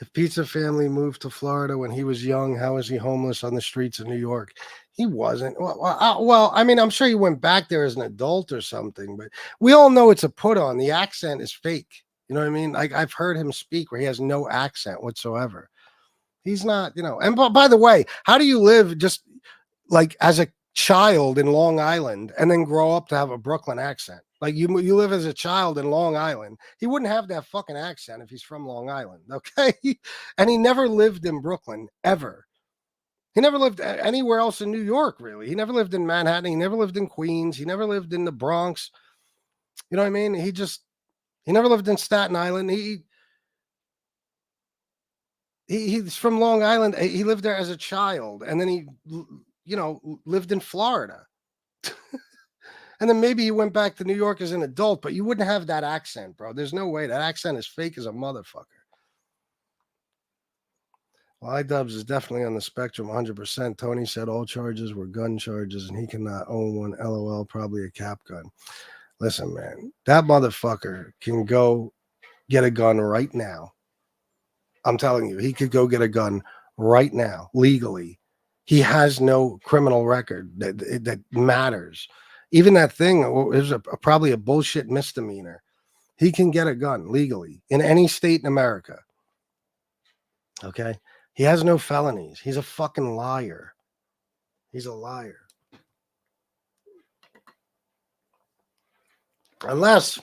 If Pizza Family moved to Florida when he was young, how was he homeless on the streets of New York? He wasn't. Well, I mean, I'm sure he went back there as an adult or something, but we all know it's a put on. The accent is fake. You know what I mean? Like, I've heard him speak where he has no accent whatsoever. He's not, you know. And by the way, how do you live just like as a child in Long Island and then grow up to have a Brooklyn accent? Like you live as a child in Long Island. He wouldn't have that fucking accent if he's from Long Island, okay? And he never lived in Brooklyn, ever. He never lived anywhere else in New York, really. He never lived in Manhattan. He never lived in Queens. He never lived in the Bronx. You know what I mean? He never lived in Staten Island. He's from Long Island. He lived there as a child, and then he, you know, lived in Florida. And then maybe he went back to New York as an adult, but you wouldn't have that accent, bro. There's no way. That accent is fake as a motherfucker. Well, iDubbbz is definitely on the spectrum 100%. Tony said all charges were gun charges, and he cannot own one. LOL, probably a cap gun. Listen, man, that motherfucker can go get a gun right now. I'm telling you, he could go get a gun right now, legally. He has no criminal record that matters. Even that thing is probably a bullshit misdemeanor. He can get a gun legally in any state in America. Okay? He has no felonies. He's a fucking liar. He's a liar. Unless,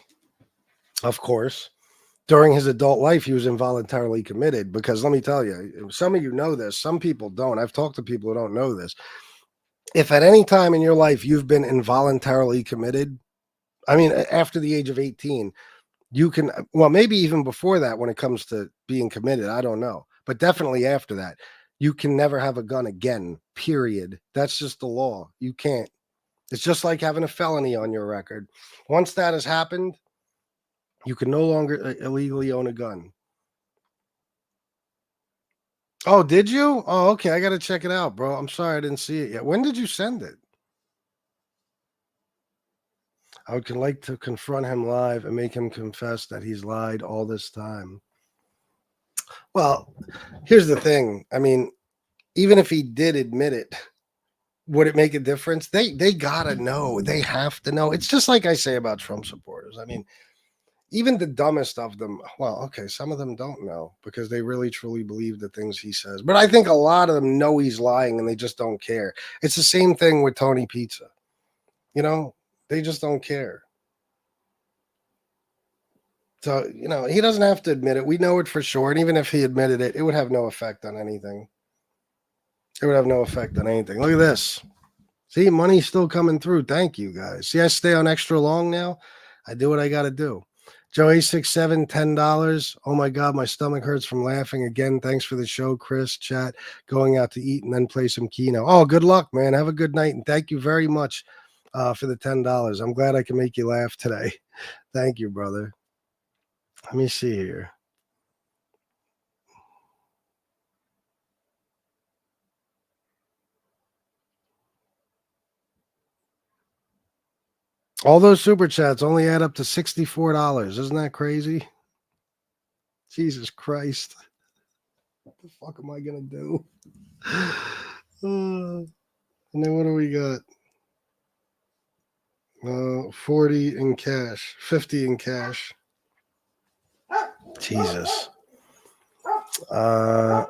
of course, during his adult life, he was involuntarily committed. Because let me tell you, some of you know this. Some people don't. I've talked to people who don't know this. If at any time in your life you've been involuntarily committed, I mean, after the age of 18, you can, well, maybe even before that when it comes to being committed, I don't know. But definitely after that, you can never have a gun again, period. That's just the law. You can't. It's just like having a felony on your record. Once that has happened, you can no longer illegally own a gun. Oh, did you? Oh, okay. I got to check it out, bro. I'm sorry I didn't see it yet. When did you send it? I would like to confront him live and make him confess that he's lied all this time. Well, here's the thing. I mean, even if he did admit it, would it make a difference? They gotta know. They have to know. It's just like I say about Trump supporters. I mean, even the dumbest of them, well, okay, some of them don't know because they really truly believe the things he says. But I think a lot of them know he's lying and they just don't care. It's the same thing with Tony Pizza. You know, they just don't care. So, you know, he doesn't have to admit it. We know it for sure. And even if he admitted it, it would have no effect on anything. It would have no effect on anything. Look at this. See, money's still coming through. Thank you, guys. See, I stay on extra long now. I do what I got to do. Joe A67, $10. Oh my God, my stomach hurts from laughing again. Thanks for the show, Chris. Chat, going out to eat and then play some Keno. Oh, good luck, man. Have a good night. And thank you very much for the $10. I'm glad I can make you laugh today. Thank you, brother. Let me see here. All those super chats only add up to $64. Isn't that crazy? Jesus Christ. What the fuck am I going to do? And then what do we got? 40 in cash, 50 in cash. Jesus. I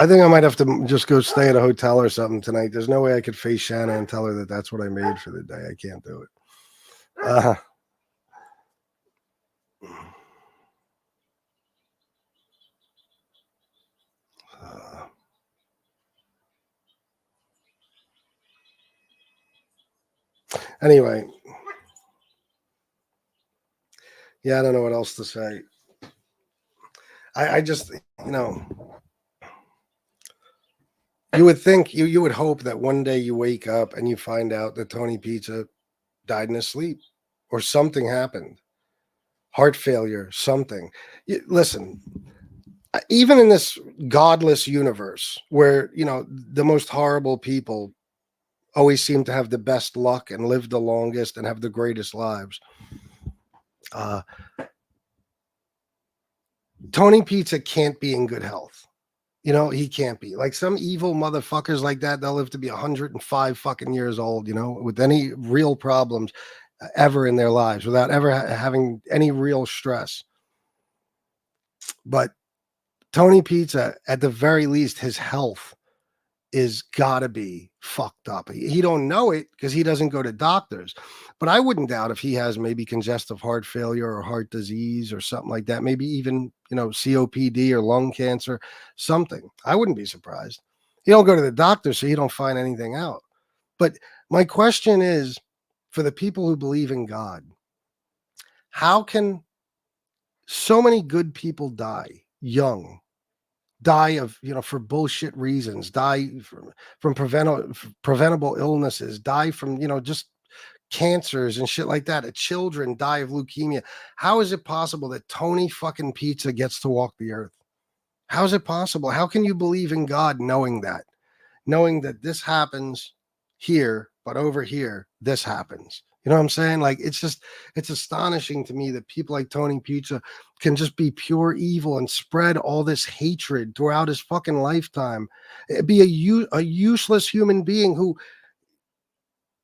think I might have to just go stay at a hotel or something tonight. There's no way I could face Shanna and tell her that that's what I made for the day. I can't do it. Anyway. Yeah, I don't know what else to say. I just, you know, You would think, you would hope that one day you wake up and you find out that Tony Pizza died in his sleep or something happened. Heart failure, something. Listen, even in this godless universe where, the most horrible people always seem to have the best luck and live the longest and have the greatest lives. Tony Pizza can't be in good health. He can't be. Like some evil motherfuckers like that, they'll live to be 105 fucking years old, with any real problems ever in their lives without ever having any real stress. But Tony Pizza, at the very least, his health is gotta be fucked up. He don't know it because he doesn't go to doctors, but I wouldn't doubt if he has maybe congestive heart failure or heart disease or something like that. Maybe even, COPD or lung cancer, something. I wouldn't be surprised. He don't go to the doctor, so he don't find anything out. But my question is, for the people who believe in God, how can so many good people die young? Die of, for bullshit reasons, die from preventable illnesses, die from, just cancers and shit like that. Children die of leukemia. How is it possible that Tony fucking Pizza gets to walk the earth? How is it possible? How can you believe in God knowing that this happens here, but over here, this happens? You know what I'm saying? Like, it's astonishing to me that people like Tony Pizza can just be pure evil and spread all this hatred throughout his fucking lifetime. Be a useless human being who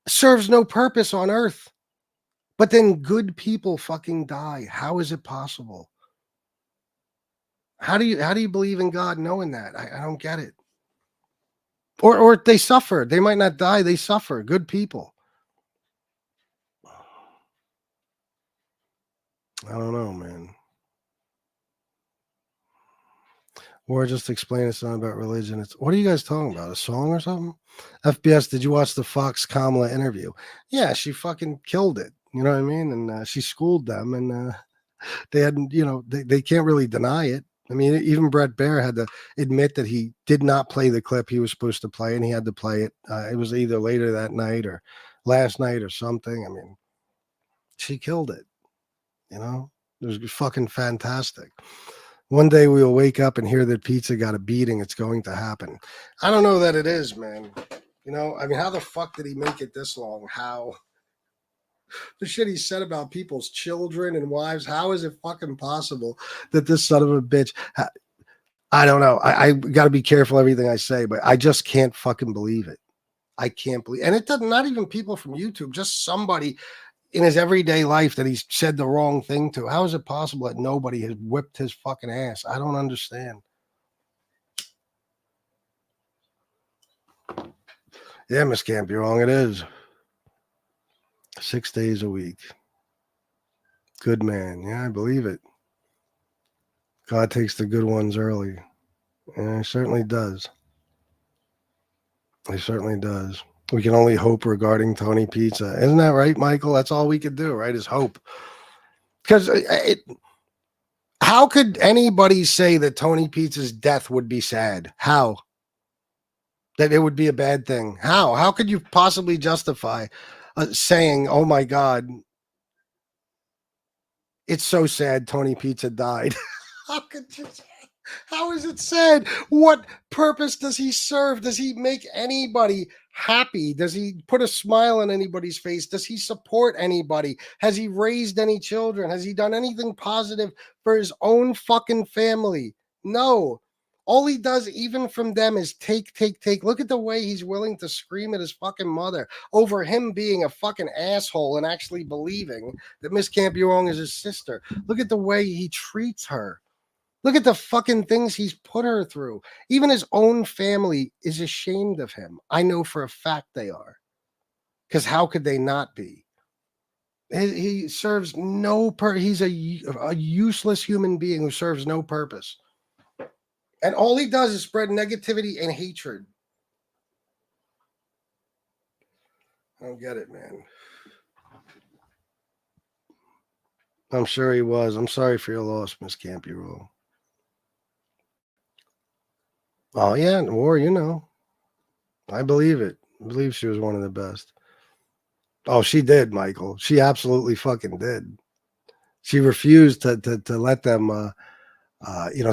serves no purpose on earth. But then good people fucking die. How is it possible? How do you believe in God knowing that? I don't get it. Or they suffer. They might not die, they suffer. Good people. I don't know, man. Or just explain something about religion. What are you guys talking about? A song or something? FBS, did you watch the Fox Kamala interview? Yeah, she fucking killed it. You know what I mean? And she schooled them, and they hadn't, they can't really deny it. I mean, even Brett Baer had to admit that he did not play the clip he was supposed to play, and he had to play it. It was either later that night or last night or something. I mean, she killed it. It was fucking fantastic. One day we will wake up and hear that Pizza got a beating. It's going to happen. I don't know that it is, man. I mean, how the fuck did he make it this long? How? The shit he said about people's children and wives. How is it fucking possible that this son of a bitch? I don't know. I got to be careful everything I say, but I just can't fucking believe it. I can't believe, and it doesn't. Not even people from YouTube. Just somebody in his everyday life that he's said the wrong thing to. How is it possible that nobody has whipped his fucking ass? I don't understand. Yeah, Miss Can't Be Wrong. It is 6 days a week. Good man. Yeah, I believe it. God takes the good ones early. And he certainly does. He certainly does. We can only hope regarding Tony Pizza. Isn't that right, Michael? That's all we could do, right, is hope. Because how could anybody say that Tony Pizza's death would be sad? How? That it would be a bad thing? How? How could you possibly justify saying, oh my God, it's so sad Tony Pizza died? How could you say? How is it sad? What purpose does he serve? Does he make anybody happy? Does he put a smile on anybody's face? Does he support anybody? Has he raised any children? Has he done anything positive for his own fucking family? No. All he does, even from them, is take. Look at the way he's willing to scream at his fucking mother over him being a fucking asshole and actually believing that Miss Can't Be Wrong is his sister. Look at the way he treats her. Look at the fucking things he's put her through. Even his own family is ashamed of him. I know for a fact they are. Because how could they not be? He serves no purpose. He's a useless human being who serves no purpose. And all he does is spread negativity and hatred. I don't get it, man. I'm sure he was. I'm sorry for your loss, Miss Can't Be Wrong. Oh, yeah, or, I believe it. I believe she was one of the best. Oh, she did, Michael. She absolutely fucking did. She refused to let them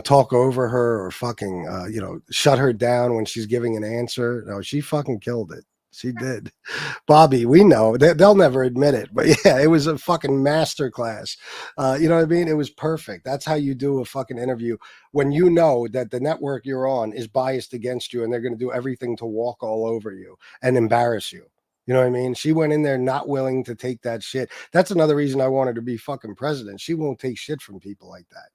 talk over her or fucking shut her down when she's giving an answer. No, she fucking killed it. She did. Bobby, we know. They'll never admit it, but yeah, it was a fucking masterclass. You know what I mean? It was perfect. That's how you do a fucking interview when you know that the network you're on is biased against you and they're going to do everything to walk all over you and embarrass you. You know what I mean? She went in there not willing to take that shit. That's another reason I wanted to be fucking president. She won't take shit from people like that.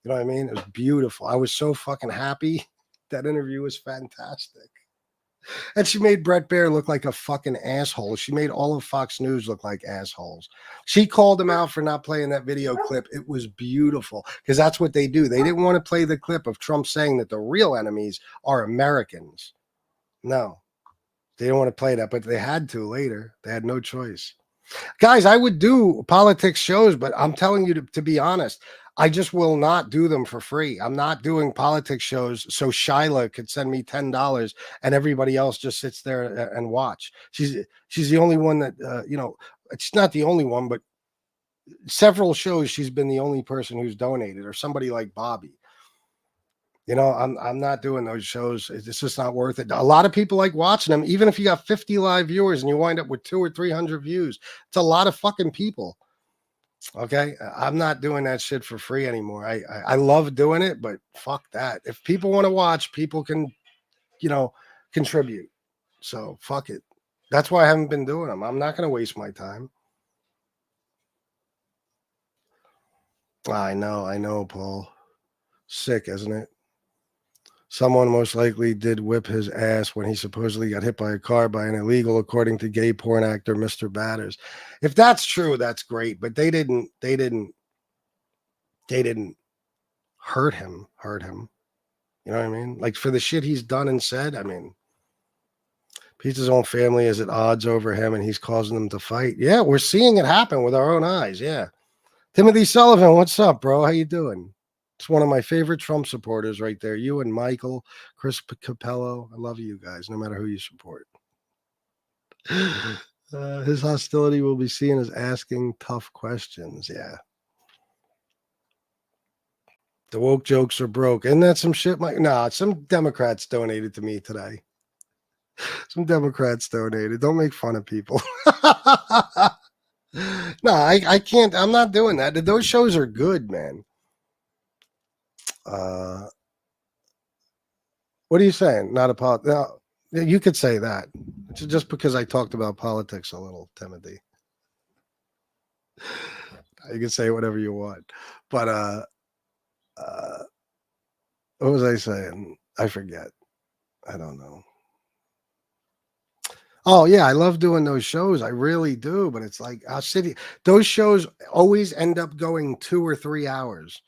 You know what I mean? It was beautiful. I was so fucking happy. That interview was fantastic. And she made Brett Baer look like a fucking asshole. She made all of Fox News look like assholes. She called him out for not playing that video clip. It was beautiful because that's what they do. They didn't want to play the clip of Trump saying that the real enemies are Americans. No, they didn't want to play that, but they had to later. They had no choice. Guys, I would do politics shows, but I'm telling you to be honest, I just will not do them for free. I'm not doing politics shows so Shyla could send me $10 and everybody else just sits there and watch. She's the only one that it's not the only one, but several shows she's been the only person who's donated, or somebody like Bobby. I'm not doing those shows. It's just not worth it. A lot of people like watching them, even if you got 50 live viewers and you wind up with 200 or 300 views. It's a lot of fucking people. Okay, I'm not doing that shit for free anymore. I love doing it, but fuck that. If people want to watch, people can, contribute. So fuck it. That's why I haven't been doing them. I'm not going to waste my time. I know, Paul. Sick, isn't it? Someone most likely did whip his ass when he supposedly got hit by a car by an illegal, according to gay porn actor Mr. Batters. If that's true, that's great. But they didn't hurt him. You know what I mean? Like for the shit he's done and said, I mean, Pizza's own family is at odds over him and he's causing them to fight. Yeah, we're seeing it happen with our own eyes. Yeah. Timothy Sullivan, what's up, bro? How you doing? It's one of my favorite Trump supporters right there. You and Michael, Chris Capello. I love you guys, no matter who you support. His hostility will be seen as asking tough questions. Yeah. The woke jokes are broke. Isn't that some shit, Mike? Nah, some Democrats donated to me today. Some Democrats donated. Don't make fun of people. No, I can't. I'm not doing that. Those shows are good, man. What are you saying? Not a no, you could say that. It's just because I talked about politics a little, Timothy. You can say whatever you want. But what was I saying? I forget. I don't know. Oh yeah, I love doing those shows. I really do. But it's like our city. Those shows always end up going 2 or 3 hours.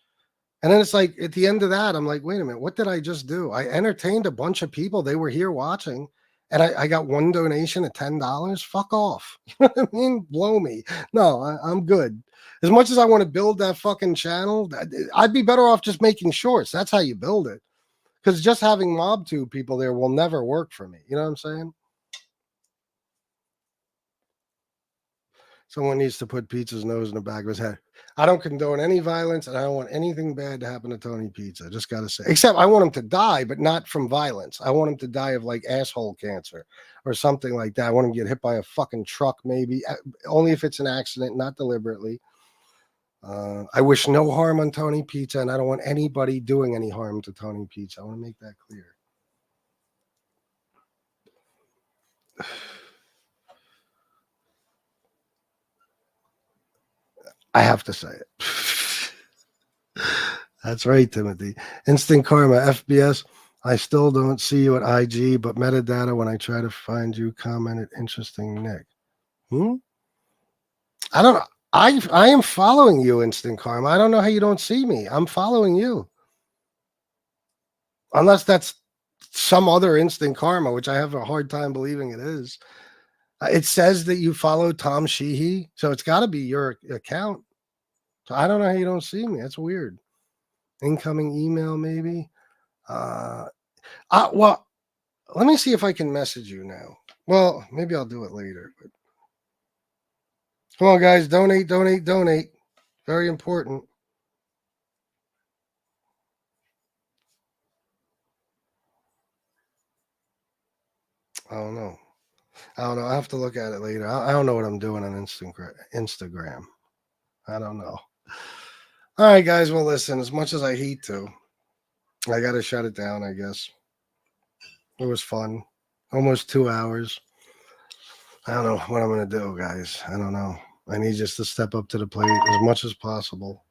And then it's like at the end of that, I'm like, wait a minute, what did I just do? I entertained a bunch of people. They were here watching, and I got one donation at $10. Fuck off. You know what I mean? Blow me. No, I'm good. As much as I want to build that fucking channel, I'd be better off just making shorts. That's how you build it. Because just having MobTube people there will never work for me. You know what I'm saying? Someone needs to put Pizza's nose in the back of his head. I don't condone any violence, and I don't want anything bad to happen to Tony Pizza. Just got to say. Except I want him to die, but not from violence. I want him to die of like asshole cancer or something like that. I want him to get hit by a fucking truck, maybe. Only if it's an accident, not deliberately. I wish no harm on Tony Pizza, and I don't want anybody doing any harm to Tony Pizza. I want to make that clear. I have to say it. That's right, Timothy. Instant Karma, FBS. I still don't see you at IG, but metadata when I try to find you commented interesting, Nick. I don't know. I am following you, Instant Karma. I don't know how you don't see me. I'm following you. Unless that's some other Instant Karma, which I have a hard time believing it is. It says that you follow Tom Sheehy, so it's got to be your account. So I don't know how you don't see me. That's weird. Incoming email, maybe. Well, Let me see if I can message you now. Well, maybe I'll do it later. But come on, guys. Donate, donate, donate. Very important. I don't know. I have to look at it later. I don't know what I'm doing on Instagram. I don't know. All right, guys. Well, listen, as much as I hate to, I got to shut it down, I guess. It was fun. Almost 2 hours. I don't know what I'm going to do, guys. I don't know. I need just to step up to the plate as much as possible.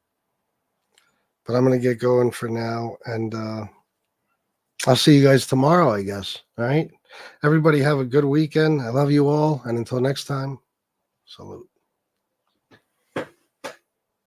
But I'm going to get going for now. And I'll see you guys tomorrow, I guess. All right. Everybody have a good weekend. I love you all. And until next time, salute.